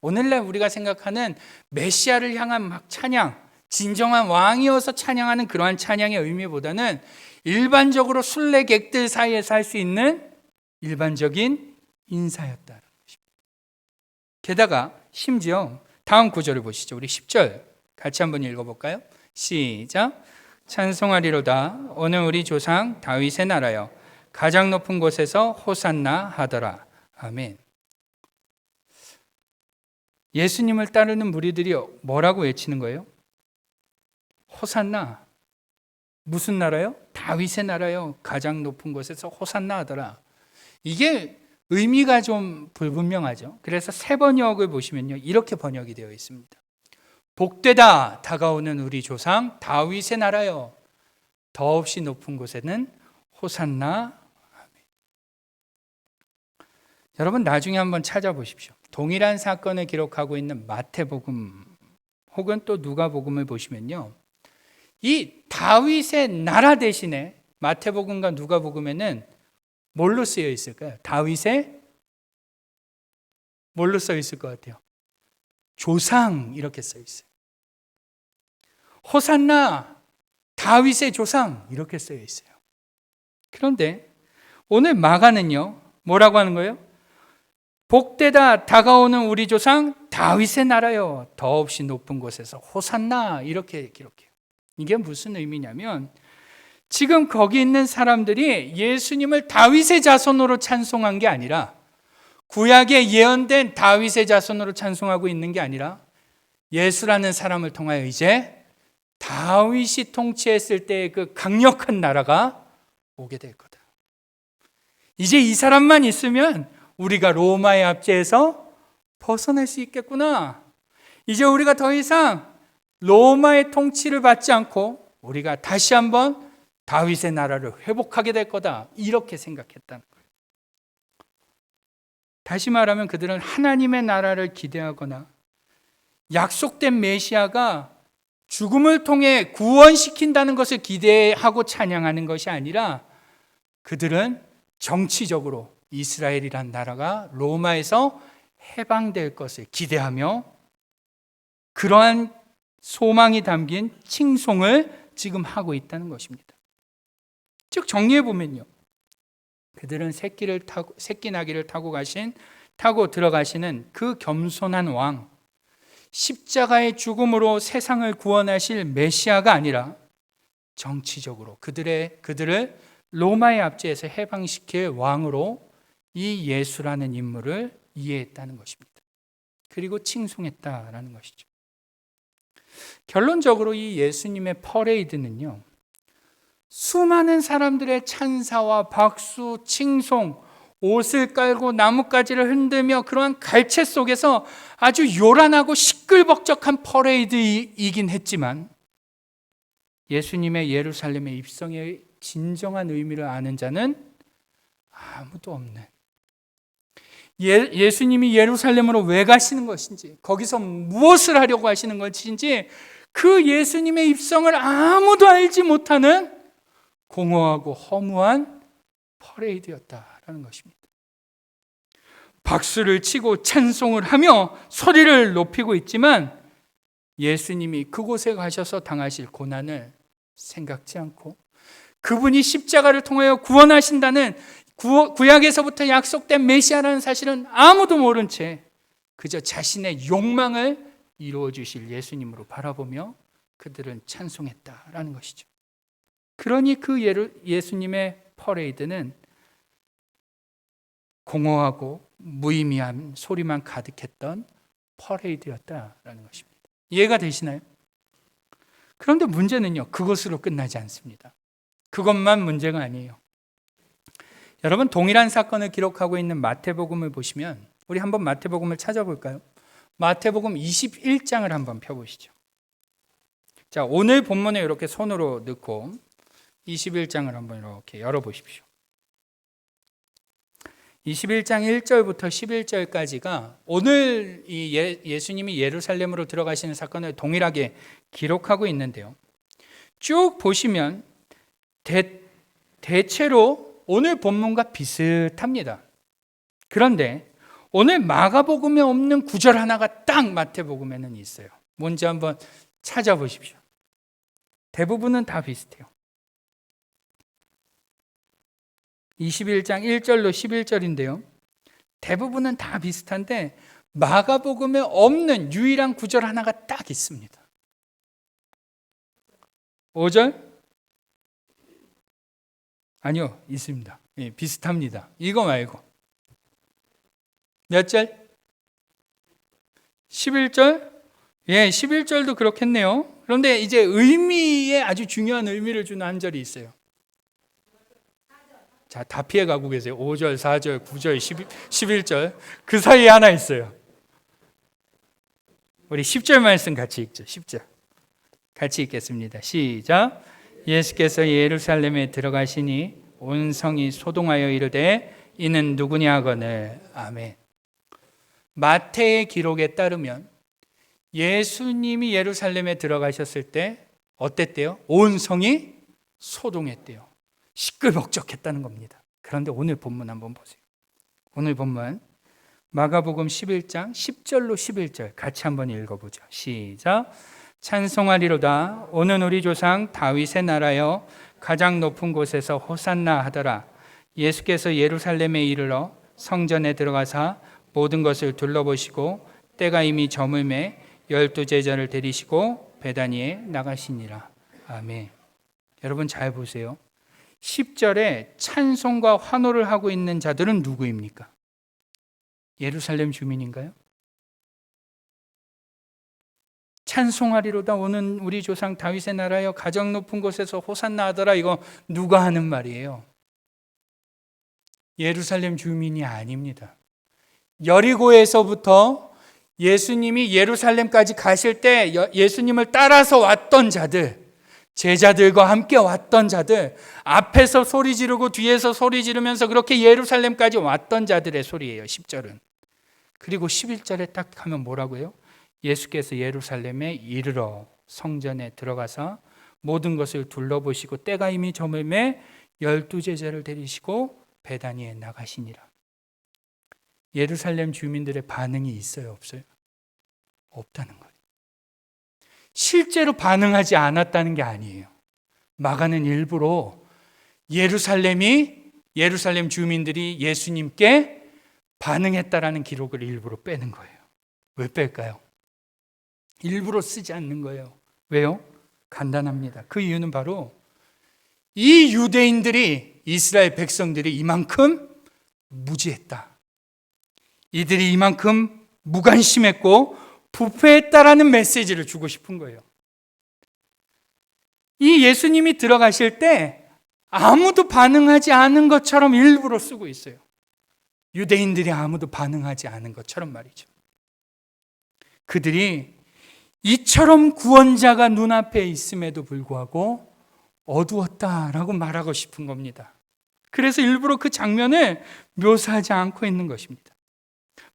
오늘날 우리가 생각하는 메시아를 향한 막 찬양, 진정한 왕이어서 찬양하는 그러한 찬양의 의미보다는 일반적으로 순례객들 사이에서 할 수 있는 일반적인 인사였다는 것입니다. 게다가 심지어 다음 구절을 보시죠. 우리 10절 같이 한번 읽어볼까요? 시작. 찬송하리로다. 오늘 우리 조상 다윗의 나라여 가장 높은 곳에서 호산나 하더라. 아멘. 예수님을 따르는 무리들이 뭐라고 외치는 거예요? 호산나. 무슨 나라요? 다윗의 나라요. 가장 높은 곳에서 호산나 하더라. 이게 의미가 좀 불분명하죠. 그래서 새 번역을 보시면요, 이렇게 번역이 되어 있습니다. 복되다 다가오는 우리 조상 다윗의 나라여 더없이 높은 곳에는 호산나. 아멘. 여러분, 나중에 한번 찾아보십시오. 동일한 사건을 기록하고 있는 마태복음 혹은 또 누가복음을 보시면요, 이 다윗의 나라 대신에 마태복음과 누가복음에는 뭘로 쓰여 있을까요? 다윗의 뭘로 써 있을 것 같아요? 조상 이렇게 써 있어요. 호산나 다윗의 조상 이렇게 써 있어요. 그런데 오늘 마가는요, 뭐라고 하는 거예요? 복되다 다가오는 우리 조상 다윗의 나라요, 더없이 높은 곳에서 호산나 이렇게 기록해요. 이게 무슨 의미냐면 지금 거기 있는 사람들이 예수님을 다윗의 자손으로 찬송한 게 아니라, 구약에 예언된 다윗의 자손으로 찬송하고 있는 게 아니라 예수라는 사람을 통하여 이제 다윗이 통치했을 때의 그 강력한 나라가 오게 될 거다. 이제 이 사람만 있으면 우리가 로마의 압제에서 벗어날 수 있겠구나. 이제 우리가 더 이상 로마의 통치를 받지 않고 우리가 다시 한번 다윗의 나라를 회복하게 될 거다. 이렇게 생각했다는 거예요. 다시 말하면 그들은 하나님의 나라를 기대하거나 약속된 메시아가 죽음을 통해 구원시킨다는 것을 기대하고 찬양하는 것이 아니라 그들은 정치적으로 이스라엘이란 나라가 로마에서 해방될 것을 기대하며 그러한 소망이 담긴 칭송을 지금 하고 있다는 것입니다. 즉 정리해 보면요, 그들은 새끼 나귀를 타고 들어가시는 그 겸손한 왕, 십자가의 죽음으로 세상을 구원하실 메시아가 아니라 정치적으로 그들을 로마의 압제에서 해방시킬 왕으로 이 예수라는 인물을 이해했다는 것입니다. 그리고 칭송했다라는 것이죠. 결론적으로 이 예수님의 퍼레이드는요, 수많은 사람들의 찬사와 박수, 칭송, 옷을 깔고 나뭇가지를 흔들며 그러한 갈채 속에서 아주 요란하고 시끌벅적한 퍼레이드이긴 했지만 예수님의 예루살렘의 입성의 진정한 의미를 아는 자는 아무도 없는, 예수님이 예루살렘으로 왜 가시는 것인지, 거기서 무엇을 하려고 하시는 것인지 그 예수님의 입성을 아무도 알지 못하는 공허하고 허무한 퍼레이드였다라는 것입니다. 박수를 치고 찬송을 하며 소리를 높이고 있지만 예수님이 그곳에 가셔서 당하실 고난을 생각지 않고 그분이 십자가를 통하여 구원하신다는 구약에서부터 약속된 메시아라는 사실은 아무도 모른 채 그저 자신의 욕망을 이루어 주실 예수님으로 바라보며 그들은 찬송했다라는 것이죠. 그러니 그 예수님의 퍼레이드는 공허하고 무의미한 소리만 가득했던 퍼레이드였다라는 것입니다. 이해가 되시나요? 그런데 문제는요, 그것으로 끝나지 않습니다. 그것만 문제가 아니에요. 여러분, 동일한 사건을 기록하고 있는 마태복음을 보시면, 우리 한번 마태복음을 찾아볼까요? 마태복음 21장을 한번 펴보시죠. 자, 오늘 본문에 이렇게 손으로 넣고 21장을 한번 이렇게 열어보십시오. 21장 1절부터 11절까지가 오늘 이 예수님이 예루살렘으로 들어가시는 사건을 동일하게 기록하고 있는데요. 쭉 보시면 대체로 오늘 본문과 비슷합니다. 그런데 오늘 마가복음에 없는 구절 하나가 딱 마태복음에는 있어요. 뭔지 한번 찾아보십시오. 대부분은 다 비슷해요. 21장 1절로 11절인데요. 대부분은 다 비슷한데 마가복음에 없는 유일한 구절 하나가 딱 있습니다. 5절? 아니요, 있습니다. 예, 비슷합니다. 이거 말고. 몇 절? 11절? 예, 11절도 그렇겠네요. 그런데 이제 의미에 아주 중요한 의미를 주는 한 절이 있어요. 자, 다 피해가고 계세요. 5절, 4절, 9절, 11절. 그 사이에 하나 있어요. 우리 10절 말씀 같이 읽죠. 10절. 같이 읽겠습니다. 시작. 예수께서 예루살렘에 들어가시니 온 성이 소동하여 이르되 이는 누구냐 하거늘. 아멘. 마태의 기록에 따르면 예수님이 예루살렘에 들어가셨을 때 어땠대요? 온 성이 소동했대요. 시끌벅적했다는 겁니다. 그런데 오늘 본문 한번 보세요. 오늘 본문 마가복음 11장 10절로 11절 같이 한번 읽어보죠. 시작. 찬송하리로다 오는 우리 조상 다윗의 나라여 가장 높은 곳에서 호산나 하더라. 예수께서 예루살렘에 이르러 성전에 들어가사 모든 것을 둘러보시고 때가 이미 저물매 12제자를 데리시고 베다니에 나가시니라. 아멘. 여러분 잘 보세요. 10절에 찬송과 환호를 하고 있는 자들은 누구입니까? 예루살렘 주민인가요? 찬송하리로다 오는 우리 조상 다윗의 나라여 가장 높은 곳에서 호산나 하더라. 이거 누가 하는 말이에요? 예루살렘 주민이 아닙니다. 여리고에서부터 예수님이 예루살렘까지 가실 때 예수님을 따라서 왔던 자들, 제자들과 함께 왔던 자들, 앞에서 소리 지르고 뒤에서 소리 지르면서 그렇게 예루살렘까지 왔던 자들의 소리예요. 10절은. 그리고 11절에 딱 하면 뭐라고요? 예수께서 예루살렘에 이르러 성전에 들어가서 모든 것을 둘러보시고 때가 이미 저물매 12제자를 데리시고 베다니에 나가시니라. 예루살렘 주민들의 반응이 있어요, 없어요? 없다는 거예요. 실제로 반응하지 않았다는 게 아니에요. 마가는 일부러 예루살렘 주민들이 예수님께 반응했다라는 기록을 일부러 빼는 거예요. 왜 뺄까요? 일부러 쓰지 않는 거예요. 왜요? 간단합니다. 그 이유는 바로 이 유대인들이, 이스라엘 백성들이 이만큼 무지했다. 이들이 이만큼 무관심했고 부패했다라는 메시지를 주고 싶은 거예요. 이 예수님이 들어가실 때 아무도 반응하지 않은 것처럼 일부러 쓰고 있어요. 유대인들이 아무도 반응하지 않은 것처럼 말이죠. 그들이 이처럼 구원자가 눈앞에 있음에도 불구하고 어두웠다라고 말하고 싶은 겁니다. 그래서 일부러 그 장면을 묘사하지 않고 있는 것입니다.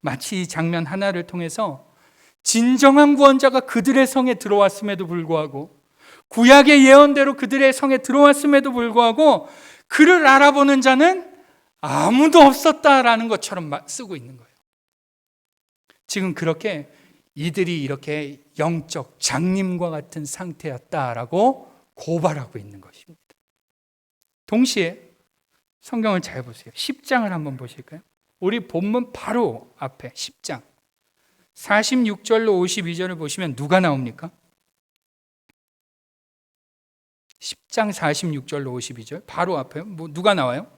마치 이 장면 하나를 통해서 진정한 구원자가 그들의 성에 들어왔음에도 불구하고 구약의 예언대로 그들의 성에 들어왔음에도 불구하고 그를 알아보는 자는 아무도 없었다라는 것처럼 쓰고 있는 거예요. 지금 그렇게 이들이 이렇게 영적 장님과 같은 상태였다라고 고발하고 있는 것입니다. 동시에 성경을 잘 보세요. 10장을 한번 보실까요? 우리 본문 바로 앞에 10장 46절로 52절을 보시면 누가 나옵니까? 10장 46절로 52절 바로 앞에 누가 나와요?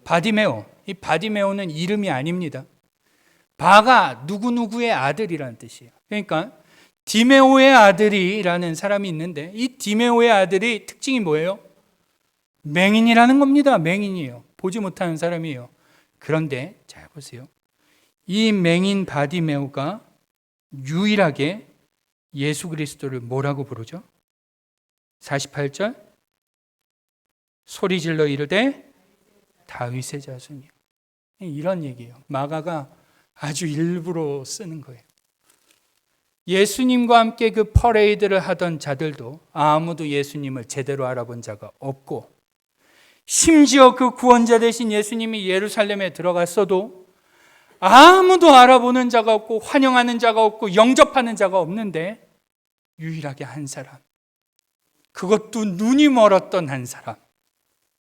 바디메오. 이 바디메오는 이름이 아닙니다. 바가 누구누구의 아들이라는 뜻이에요. 그러니까 디메오의 아들이라는 사람이 있는데 이 디메오의 아들이 특징이 뭐예요? 맹인이라는 겁니다. 맹인이에요. 보지 못하는 사람이에요. 그런데 잘 보세요. 이 맹인 바디메오가 유일하게 예수 그리스도를 뭐라고 부르죠? 48절 소리질러 이르되 다윗의 자손이요. 이런 얘기예요. 마가가 아주 일부러 쓰는 거예요. 예수님과 함께 그 퍼레이드를 하던 자들도 아무도 예수님을 제대로 알아본 자가 없고 심지어 그 구원자 되신 예수님이 예루살렘에 들어갔어도 아무도 알아보는 자가 없고 환영하는 자가 없고 영접하는 자가 없는데 유일하게 한 사람, 그것도 눈이 멀었던 한 사람,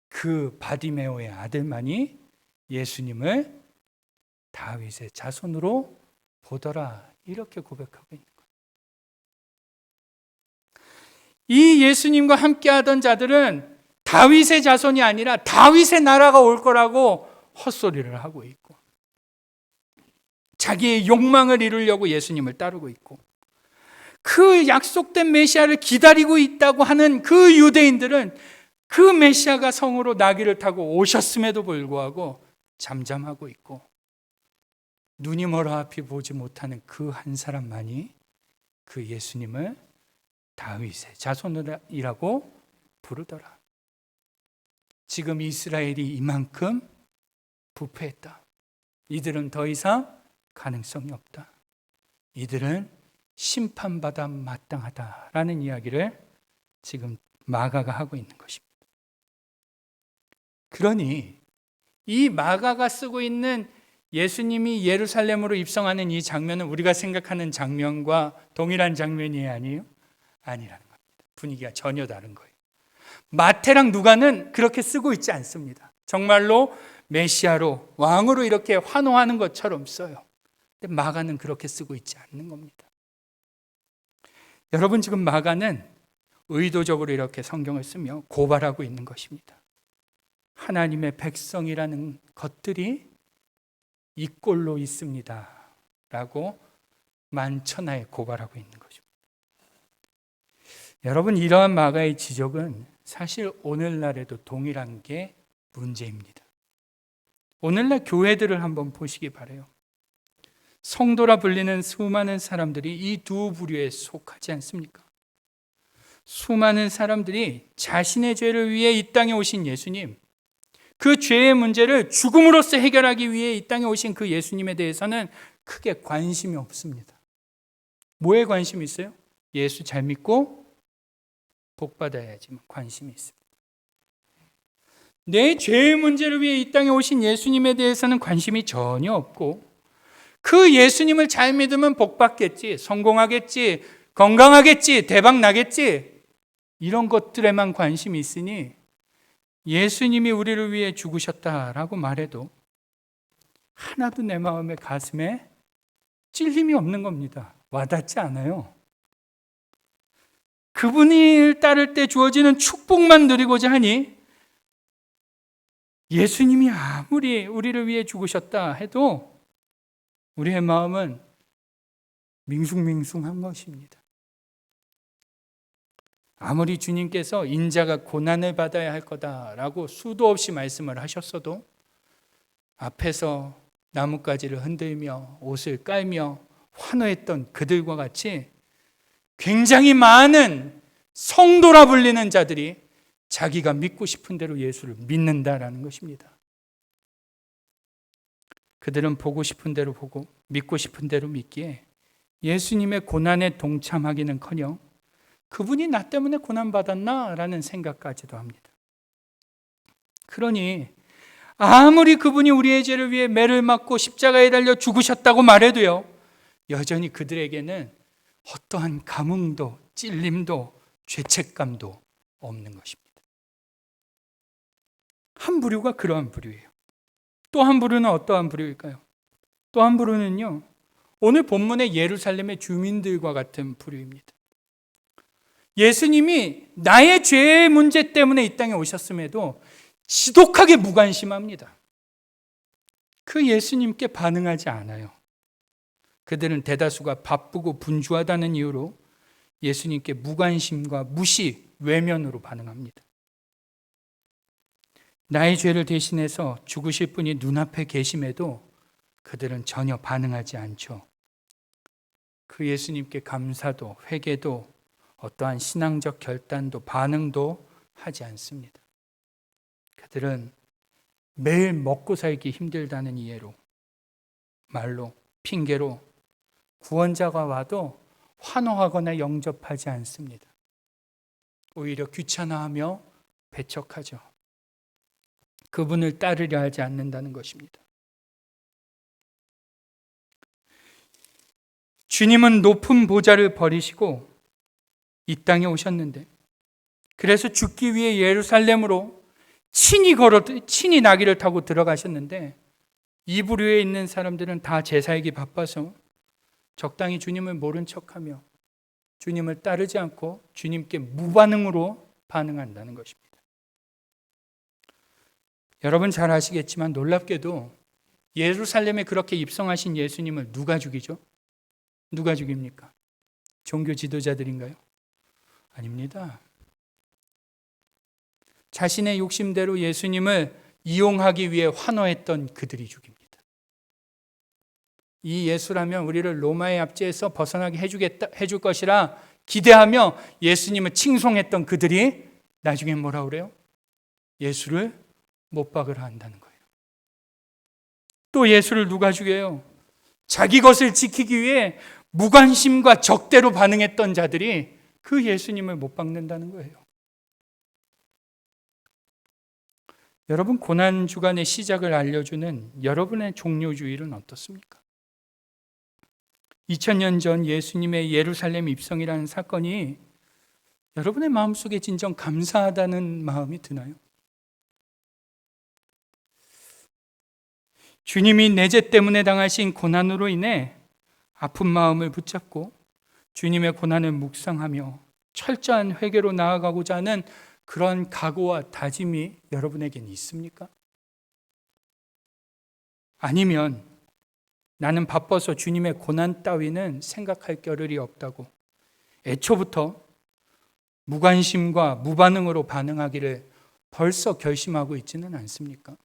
그 바디메오의 아들만이 예수님을 다윗의 자손으로 보더라 이렇게 고백하고 있는 거예요. 이 예수님과 함께하던 자들은 다윗의 자손이 아니라 다윗의 나라가 올 거라고 헛소리를 하고 있고 자기의 욕망을 이루려고 예수님을 따르고 있고 그 약속된 메시아를 기다리고 있다고 하는 그 유대인들은 그 메시아가 성으로 나귀를 타고 오셨음에도 불구하고 잠잠하고 있고 눈이 멀어 앞이 보지 못하는 그 한 사람만이 그 예수님을 다윗의 자손이라고 부르더라. 지금 이스라엘이 이만큼 부패했다. 이들은 더 이상 가능성이 없다. 이들은 심판받아 마땅하다라는 이야기를 지금 마가가 하고 있는 것입니다. 그러니 이 마가가 쓰고 있는 예수님이 예루살렘으로 입성하는 이 장면은 우리가 생각하는 장면과 동일한 장면이 아니에요? 아니라는 겁니다. 분위기가 전혀 다른 거예요. 마태랑 누가는 그렇게 쓰고 있지 않습니다. 정말로 메시아로 왕으로 이렇게 환호하는 것처럼 써요. 근데 마가는 그렇게 쓰고 있지 않는 겁니다. 여러분, 지금 마가는 의도적으로 이렇게 성경을 쓰며 고발하고 있는 것입니다. 하나님의 백성이라는 것들이 이 꼴로 있습니다 라고 만천하에 고발하고 있는 거죠. 여러분, 이러한 마가의 지적은 사실 오늘날에도 동일한 게 문제입니다. 오늘날 교회들을 한번 보시기 바라요. 성도라 불리는 수많은 사람들이 이 두 부류에 속하지 않습니까? 수많은 사람들이 자신의 죄를 위해 이 땅에 오신 예수님, 그 죄의 문제를 죽음으로써 해결하기 위해 이 땅에 오신 그 예수님에 대해서는 크게 관심이 없습니다. 뭐에 관심이 있어요? 예수 잘 믿고 복 받아야지만 관심이 있습니다. 내 죄의 문제를 위해 이 땅에 오신 예수님에 대해서는 관심이 전혀 없고, 그 예수님을 잘 믿으면 복 받겠지, 성공하겠지, 건강하겠지, 대박 나겠지, 이런 것들에만 관심이 있으니 예수님이 우리를 위해 죽으셨다라고 말해도 하나도 내 마음에 가슴에 찔림이 없는 겁니다. 와닿지 않아요. 그분을 따를 때 주어지는 축복만 누리고자 하니 예수님이 아무리 우리를 위해 죽으셨다 해도 우리의 마음은 밍숭밍숭한 것입니다. 아무리 주님께서 인자가 고난을 받아야 할 거다라고 수도 없이 말씀을 하셨어도 앞에서 나뭇가지를 흔들며 옷을 깔며 환호했던 그들과 같이 굉장히 많은 성도라 불리는 자들이 자기가 믿고 싶은 대로 예수를 믿는다라는 것입니다. 그들은 보고 싶은 대로 보고 믿고 싶은 대로 믿기에 예수님의 고난에 동참하기는커녕 그분이 나 때문에 고난받았나? 라는 생각까지도 합니다. 그러니 아무리 그분이 우리의 죄를 위해 매를 맞고 십자가에 달려 죽으셨다고 말해도요, 여전히 그들에게는 어떠한 감흥도 찔림도 죄책감도 없는 것입니다. 한 부류가 그러한 부류예요. 또 한 부류는 어떠한 부류일까요? 또 한 부류는요, 오늘 본문의 예루살렘의 주민들과 같은 부류입니다. 예수님이 나의 죄의 문제 때문에 이 땅에 오셨음에도 지독하게 무관심합니다. 그 예수님께 반응하지 않아요. 그들은 대다수가 바쁘고 분주하다는 이유로 예수님께 무관심과 무시, 외면으로 반응합니다. 나의 죄를 대신해서 죽으실 분이 눈앞에 계심에도 그들은 전혀 반응하지 않죠. 그 예수님께 감사도 회개도 어떠한 신앙적 결단도 반응도 하지 않습니다. 그들은 매일 먹고 살기 힘들다는 이해로, 말로, 핑계로 구원자가 와도 환호하거나 영접하지 않습니다. 오히려 귀찮아하며 배척하죠. 그분을 따르려 하지 않는다는 것입니다. 주님은 높은 보좌를 버리시고 이 땅에 오셨는데, 그래서 죽기 위해 예루살렘으로 친히 나귀를 타고 들어가셨는데, 이 부류에 있는 사람들은 다 제사이기 바빠서 적당히 주님을 모른 척하며 주님을 따르지 않고 주님께 무반응으로 반응한다는 것입니다. 여러분 잘 아시겠지만 놀랍게도 예루살렘에 그렇게 입성하신 예수님을 누가 죽이죠? 누가 죽입니까? 종교 지도자들인가요? 아닙니다. 자신의 욕심대로 예수님을 이용하기 위해 환호했던 그들이 죽입니다. 이 예수라면 우리를 로마의 압제에서 벗어나게 해줄 것이라 기대하며 예수님을 칭송했던 그들이 나중에 뭐라 그래요? 예수를 못 박으라 한다는 거예요. 또 예수를 누가 죽여요? 자기 것을 지키기 위해 무관심과 적대로 반응했던 자들이 그 예수님을 못 박는다는 거예요. 여러분, 고난 주간의 시작을 알려주는 여러분의 종료주일은 어떻습니까? 2000년 전 예수님의 예루살렘 입성이라는 사건이 여러분의 마음속에 진정 감사하다는 마음이 드나요? 주님이 내 죄 때문에 당하신 고난으로 인해 아픈 마음을 붙잡고 주님의 고난을 묵상하며 철저한 회개로 나아가고자 하는 그런 각오와 다짐이 여러분에게는 있습니까? 아니면 나는 바빠서 주님의 고난 따위는 생각할 겨를이 없다고 애초부터 무관심과 무반응으로 반응하기를 벌써 결심하고 있지는 않습니까?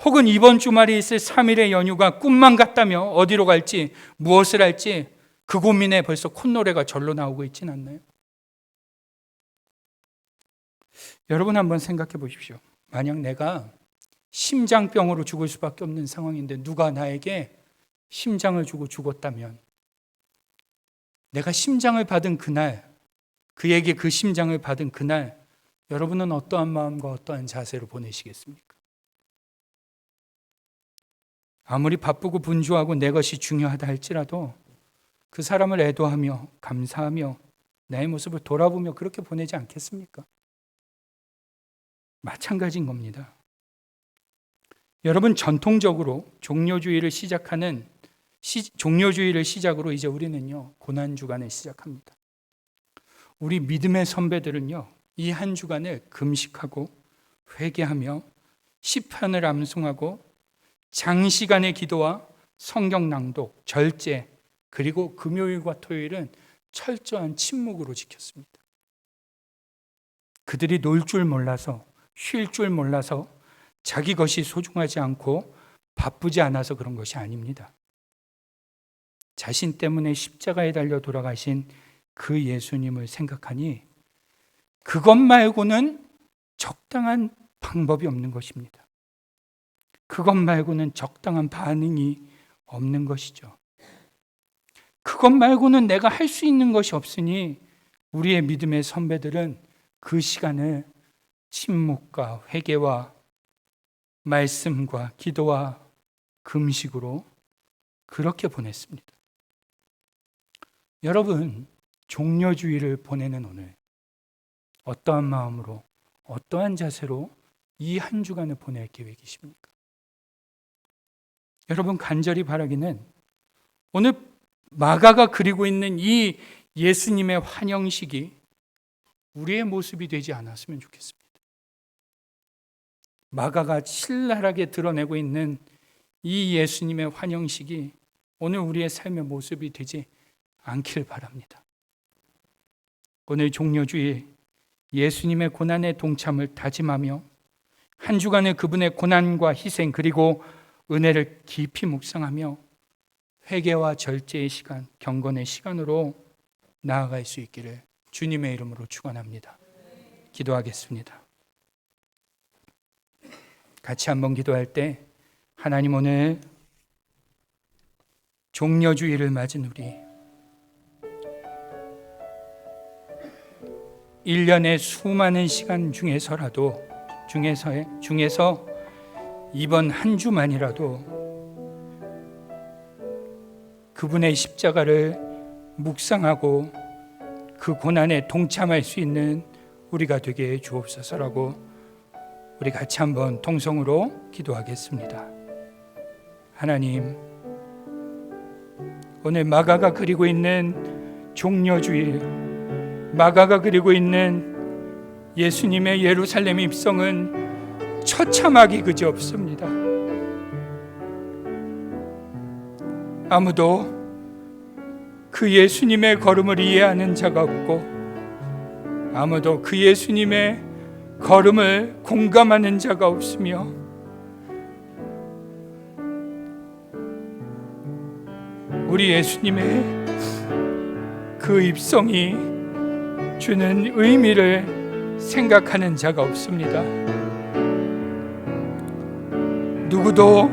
혹은 이번 주말에 있을 3일의 연휴가 꿈만 같다며 어디로 갈지 무엇을 할지 그 고민에 벌써 콧노래가 절로 나오고 있진 않나요? 여러분 한번 생각해 보십시오. 만약 내가 심장병으로 죽을 수밖에 없는 상황인데 누가 나에게 심장을 주고 죽었다면 내가 심장을 받은 그날, 그에게 그 심장을 받은 그날 여러분은 어떠한 마음과 어떠한 자세로 보내시겠습니까? 아무리 바쁘고 분주하고 내 것이 중요하다 할지라도 그 사람을 애도하며 감사하며 나의 모습을 돌아보며 그렇게 보내지 않겠습니까? 마찬가지인 겁니다. 여러분, 전통적으로 종료주의를 시작으로 이제 우리는요 고난 주간을 시작합니다. 우리 믿음의 선배들은요 이 한 주간을 금식하고 회개하며 시편을 암송하고 장시간의 기도와 성경 낭독, 절제, 그리고 금요일과 토요일은 철저한 침묵으로 지켰습니다. 그들이 놀 줄 몰라서, 쉴 줄 몰라서, 자기 것이 소중하지 않고 바쁘지 않아서 그런 것이 아닙니다. 자신 때문에 십자가에 달려 돌아가신 그 예수님을 생각하니 그것 말고는 적당한 방법이 없는 것입니다. 그것 말고는 적당한 반응이 없는 것이죠. 그것 말고는 내가 할 수 있는 것이 없으니 우리의 믿음의 선배들은 그 시간을 침묵과 회개와 말씀과 기도와 금식으로 그렇게 보냈습니다. 여러분, 종료주의를 보내는 오늘 어떠한 마음으로, 어떠한 자세로 이 한 주간을 보낼 계획이십니까? 여러분, 간절히 바라기는 오늘 마가가 그리고 있는 이 예수님의 환영식이 우리의 모습이 되지 않았으면 좋겠습니다. 마가가 신랄하게 드러내고 있는 이 예수님의 환영식이 오늘 우리의 삶의 모습이 되지 않길 바랍니다. 오늘 종료주일 예수님의 고난에 동참을 다짐하며 한 주간의 그분의 고난과 희생 그리고 은혜를 깊이 묵상하며 회개와 절제의 시간, 경건의 시간으로 나아갈 수 있기를 주님의 이름으로 축원합니다. 기도하겠습니다. 같이 한번 기도할 때 하나님, 오늘 종료주일을 맞은 우리 1년의 수많은 시간 중에서 이번 한 주만이라도 그분의 십자가를 묵상하고 그 고난에 동참할 수 있는 우리가 되게 해 주옵소서라고 우리 같이 한번 통성으로 기도하겠습니다. 하나님, 오늘 마가가 그리고 있는 종료주일, 마가가 그리고 있는 예수님의 예루살렘 입성은 처참하기 그지없습니다. 아무도 그 예수님의 걸음을 이해하는 자가 없고 아무도 그 예수님의 걸음을 공감하는 자가 없으며 우리 예수님의 그 입성이 주는 의미를 생각하는 자가 없습니다. 누구도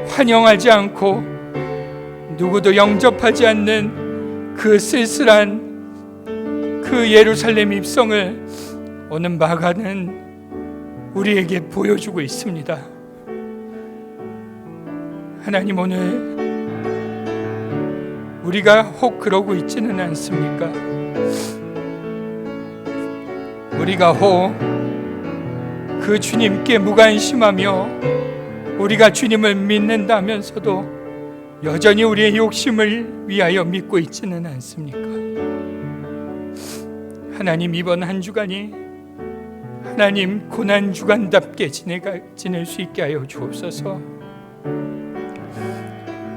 환영하지 않고 누구도 영접하지 않는 그 쓸쓸한 그 예루살렘 입성을 오늘 마가는 우리에게 보여주고 있습니다. 하나님, 오늘 우리가 혹 그러고 있지는 않습니까? 우리가 혹 그 주님께 무관심하며 우리가 주님을 믿는다면서도 여전히 우리의 욕심을 위하여 믿고 있지는 않습니까? 하나님, 이번 한 주간이 하나님 고난 주간답게 지낼 수 있게 하여 주옵소서.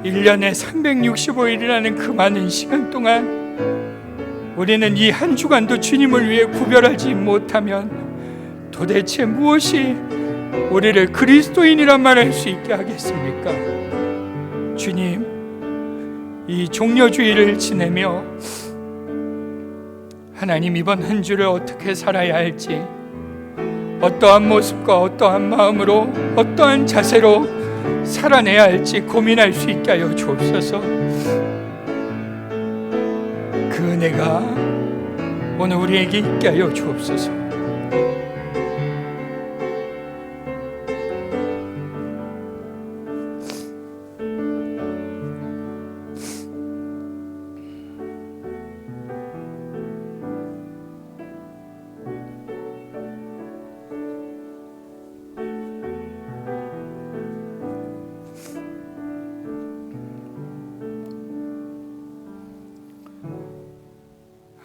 1년에 365일이라는 그 많은 시간 동안 우리는 이 한 주간도 주님을 위해 구별하지 못하면 도대체 무엇이 우리를 그리스도인이란 말할 수 있게 하겠습니까? 주님, 이 종려주의를 지내며 하나님, 이번 한 주를 어떻게 살아야 할지, 어떠한 모습과 어떠한 마음으로 어떠한 자세로 살아내야 할지 고민할 수 있게 하여 주옵소서. 그 은혜가 오늘 우리에게 있게 하여 주옵소서.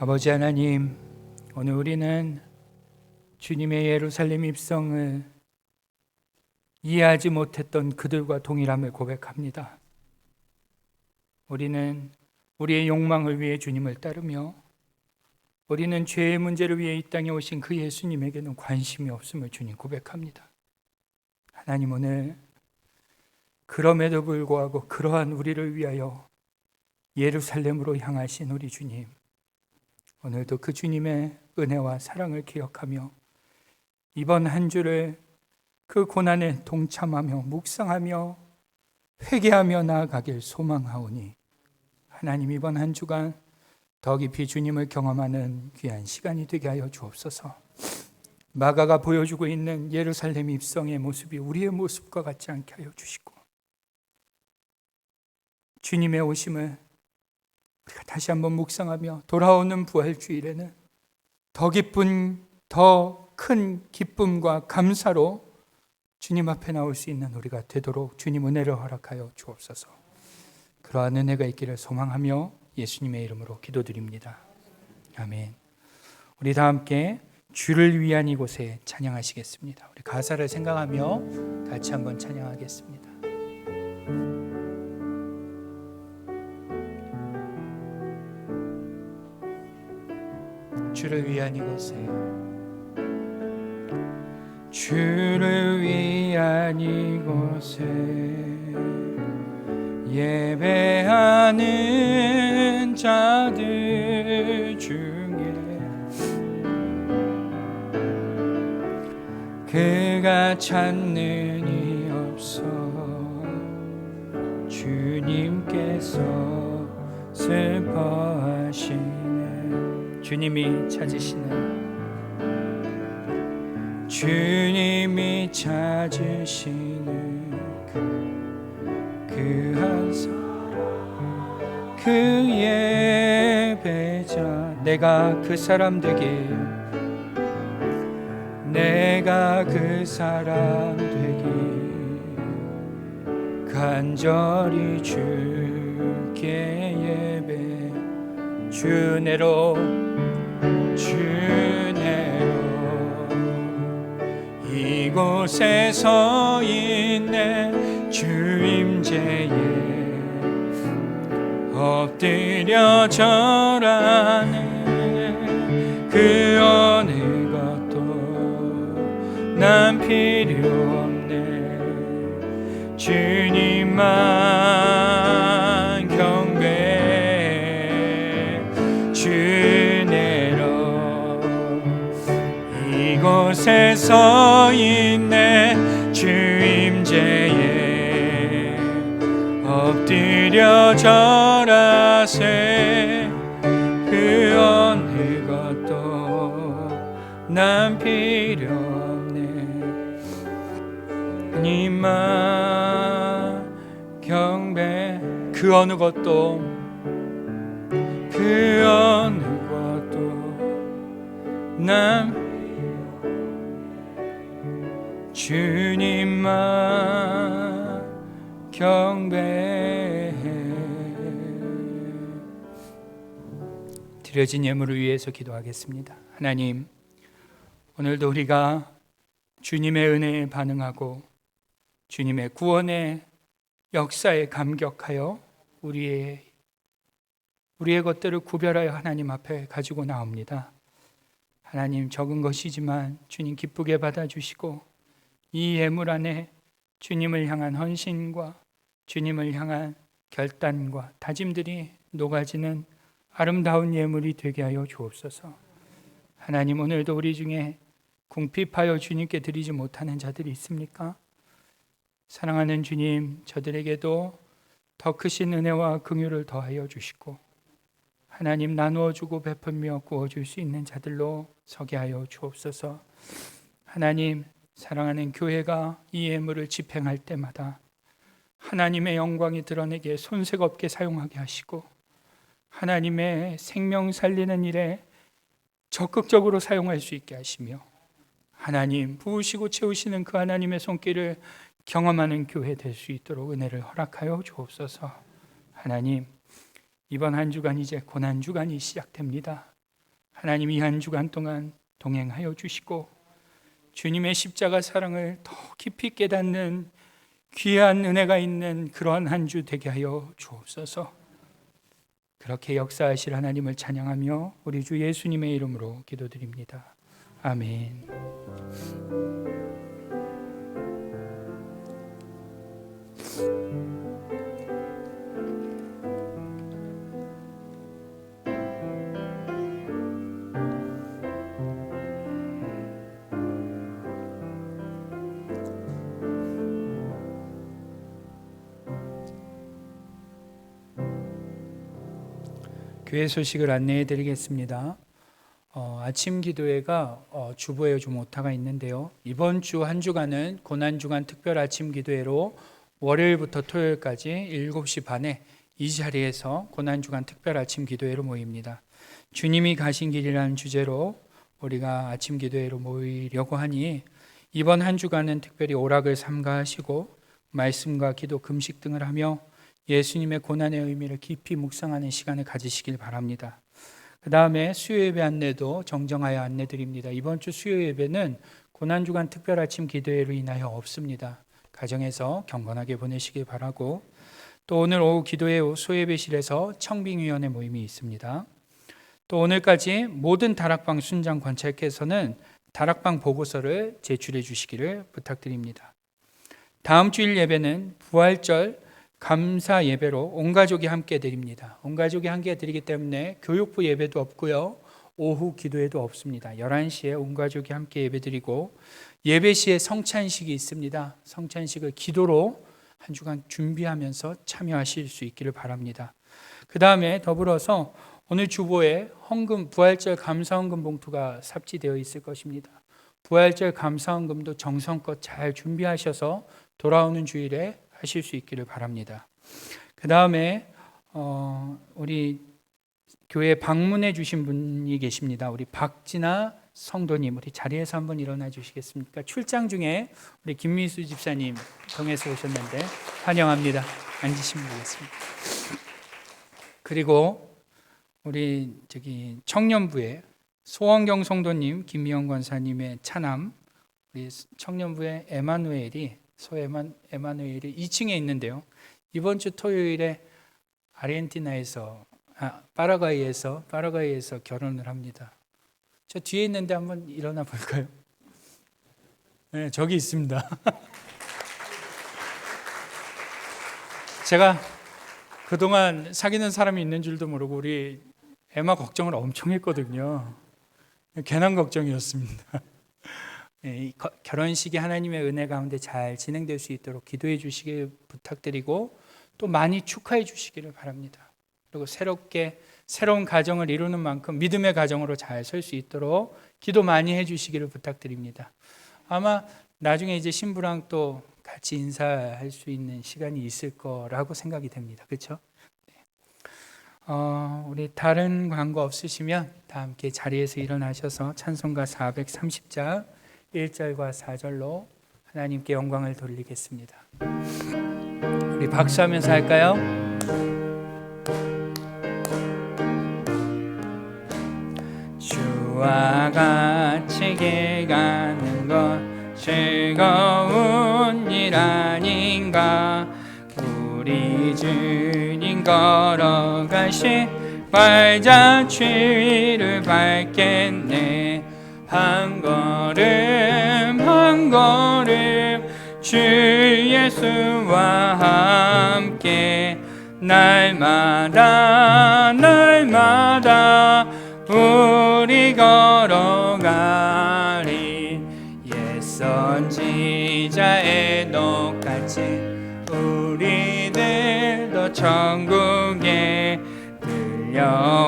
아버지 하나님, 오늘 우리는 주님의 예루살렘 입성을 이해하지 못했던 그들과 동일함을 고백합니다. 우리는 우리의 욕망을 위해 주님을 따르며 우리는 죄의 문제를 위해 이 땅에 오신 그 예수님에게는 관심이 없음을 주님 고백합니다. 하나님, 오늘 그럼에도 불구하고 그러한 우리를 위하여 예루살렘으로 향하신 우리 주님, 오늘도 그 주님의 은혜와 사랑을 기억하며 이번 한 주를 그 고난에 동참하며 묵상하며 회개하며 나아가길 소망하오니 하나님, 이번 한 주간 더 깊이 주님을 경험하는 귀한 시간이 되게 하여 주옵소서. 마가가 보여주고 있는 예루살렘 입성의 모습이 우리의 모습과 같지 않게 하여 주시고 주님의 오심을 우리가 다시 한번 묵상하며 돌아오는 부활주일에는 더 기쁜, 더 큰 기쁨과 감사로 주님 앞에 나올 수 있는 우리가 되도록 주님 은혜를 허락하여 주옵소서. 그러한 은혜가 있기를 소망하며 예수님의 이름으로 기도드립니다. 아멘. 우리 다 함께 주를 위한 이곳에 찬양하시겠습니다. 우리 가사를 생각하며 같이 한번 찬양하겠습니다. 주를 위한 이곳에, 주를 위한 이곳에 예배하는 자들 중에 그가 찾는 이 없어 주님께서 슬퍼하시네. 주님이 찾으시는, 주님이 찾으시는 그 한 사람, 그 예배자. 내가 그 사람 되길, 내가 그 사람 되길 간절히 주께 예배. 주내로 이곳에 서 있네. 주 임재에 엎드려 절하네. 그 어느 것도 난 필요 없네. 주님만 경배해. 주내로 이곳에 서 있네. 주 임재에 엎드려 절하세. 그 어느 것도 난 필요 없네. 주님만 경배. 그 어느 것도 남 주님만 경배해. 드려진 예물을 위해서 기도하겠습니다. 하나님, 오늘도 우리가 주님의 은혜에 반응하고 주님의 구원의 역사에 감격하여 우리의 것들을 구별하여 하나님 앞에 가지고 나옵니다. 하나님, 적은 것이지만 주님 기쁘게 받아주시고 이 예물 안에 주님을 향한 헌신과 주님을 향한 결단과 다짐들이 녹아지는 아름다운 예물이 되게 하여 주옵소서. 하나님, 오늘도 우리 중에 궁핍하여 주님께 드리지 못하는 자들이 있습니까? 사랑하는 주님, 저들에게도 더 크신 은혜와 긍휼을 더하여 주시고 하나님, 나누어 주고 베풀며 구워 줄 수 있는 자들로 서게 하여 주옵소서. 하나님, 사랑하는 교회가 이 예물을 집행할 때마다 하나님의 영광이 드러내게 손색 없게 사용하게 하시고 하나님의 생명 살리는 일에 적극적으로 사용할 수 있게 하시며 하나님, 부으시고 채우시는 그 하나님의 손길을 경험하는 교회 될 수 있도록 은혜를 허락하여 주옵소서. 하나님, 이번 한 주간 이제 고난 주간이 시작됩니다. 하나님, 이 한 주간 동안 동행하여 주시고 주님의 십자가 사랑을 더 깊이 깨닫는 귀한 은혜가 있는 그러한 한 주 되게 하여 주옵소서. 그렇게 역사하실 하나님을 찬양하며 우리 주 예수님의 이름으로 기도드립니다. 아멘. 교회 소식을 안내해 드리겠습니다. 아침 기도회가 주보에 좀 오타가 있는데요. 이번 주 한 주간은 고난주간 특별 아침 기도회로 월요일부터 토요일까지 7시 반에 이 자리에서 고난주간 특별 아침 기도회로 모입니다. 주님이 가신 길이라는 주제로 우리가 아침 기도회로 모이려고 하니 이번 한 주간은 특별히 오락을 삼가하시고 말씀과 기도, 금식 등을 하며 예수님의 고난의 의미를 깊이 묵상하는 시간을 가지시길 바랍니다. 그 다음에 수요 예배 안내도 정정하여 안내드립니다. 이번 주 수요 예배는 고난주간 특별 아침 기도회로 인하여 없습니다. 가정에서 경건하게 보내시길 바라고, 또 오늘 오후 기도회 소예배실에서 청빙위원회 모임이 있습니다. 또 오늘까지 모든 다락방 순장 권찰께서는 다락방 보고서를 제출해 주시기를 부탁드립니다. 다음 주일 예배는 부활절 감사 예배로 온 가족이 함께 드립니다. 온 가족이 함께 드리기 때문에 교육부 예배도 없고요, 오후 기도회도 없습니다. 11시에 온 가족이 함께 예배 드리고 예배 시에 성찬식이 있습니다. 성찬식을 기도로 한 주간 준비하면서 참여하실 수 있기를 바랍니다. 그 다음에 더불어서 오늘 주보에 헌금, 부활절 감사헌금 봉투가 삽지되어 있을 것입니다. 부활절 감사헌금도 정성껏 잘 준비하셔서 돌아오는 주일에 하실 수 있기를 바랍니다. 그 다음에 우리 교회 방문해 주신 분이 계십니다. 우리 박진아 성도님, 우리 자리에서 한번 일어나 주시겠습니까? 출장 중에 우리 김미수 집사님 동에서 오셨는데 환영합니다. 앉으시면 되겠습니다. 그리고 우리 청년부의 소원경 성도님, 김미영 권사님의 차남, 우리 청년부의 에마누엘이 2층에 있는데요. 이번 주 토요일에 아르헨티나에서 파라과이에서 결혼을 합니다. 저 뒤에 있는데 한번 일어나 볼까요? 네, 저기 있습니다. 제가 그동안 사귀는 사람이 있는 줄도 모르고 우리 에마 걱정을 엄청 했거든요. 괜한 걱정이었습니다. 이 결혼식이 하나님의 은혜 가운데 잘 진행될 수 있도록 기도해 주시길 부탁드리고 또 많이 축하해 주시기를 바랍니다. 그리고 새로운 가정을 이루는 만큼 믿음의 가정으로 잘 설 수 있도록 기도 많이 해 주시기를 부탁드립니다. 아마 나중에 이제 신부랑 또 같이 인사할 수 있는 시간이 있을 거라고 생각이 됩니다. 그렇죠? 우리 다른 광고 없으시면 다 함께 자리에서 일어나셔서 찬송가 430장 1절과 4절로 하나님께 영광을 돌리겠습니다. 우리 박수하면서 할까요? 주와 같이 길 가는 것 즐거운 일 아닌가. 우리 주님 걸어가신 발자취를 밟겠네. 한 걸음 한 걸음 주 예수와 함께 날마다 날마다 우리 걸어가리. 옛 선지자의 녹같이 우리들도 천국에 들려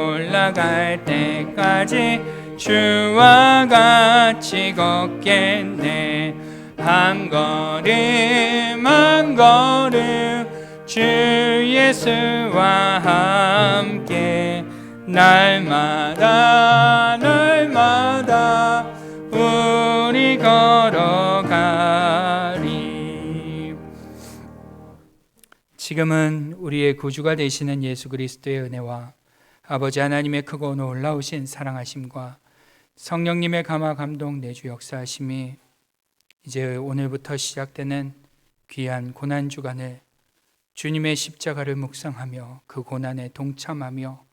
올라갈 때까지 주와 같이 걷겠네. 한 걸음 한 걸음 주 예수와 함께 날마다 날마다 우리 걸어가리. 지금은 우리의 구주가 되시는 예수 그리스도의 은혜와 아버지 하나님의 크고 놀라우신 사랑하심과 성령님의 감화 감동 내주 역사하심이 이제 오늘부터 시작되는 귀한 고난 주간을 주님의 십자가를 묵상하며 그 고난에 동참하며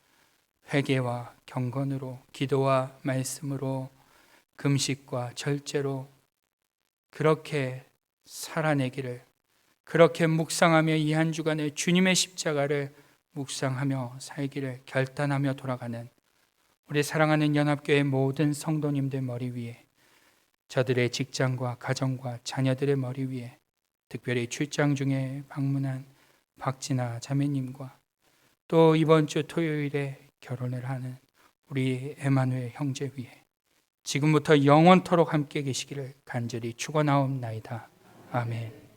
회개와 경건으로 기도와 말씀으로 금식과 절제로 그렇게 살아내기를, 그렇게 묵상하며 이 한 주간에 주님의 십자가를 묵상하며 살기를 결단하며 돌아가는 우리 사랑하는 연합교회 모든 성도님들 머리 위에, 저들의 직장과 가정과 자녀들의 머리 위에, 특별히 출장 중에 방문한 박진아 자매님과 또 이번 주 토요일에 결혼을 하는 우리 에마누엘 형제 위에 지금부터 영원토록 함께 계시기를 간절히 축원하옵나이다. 아멘.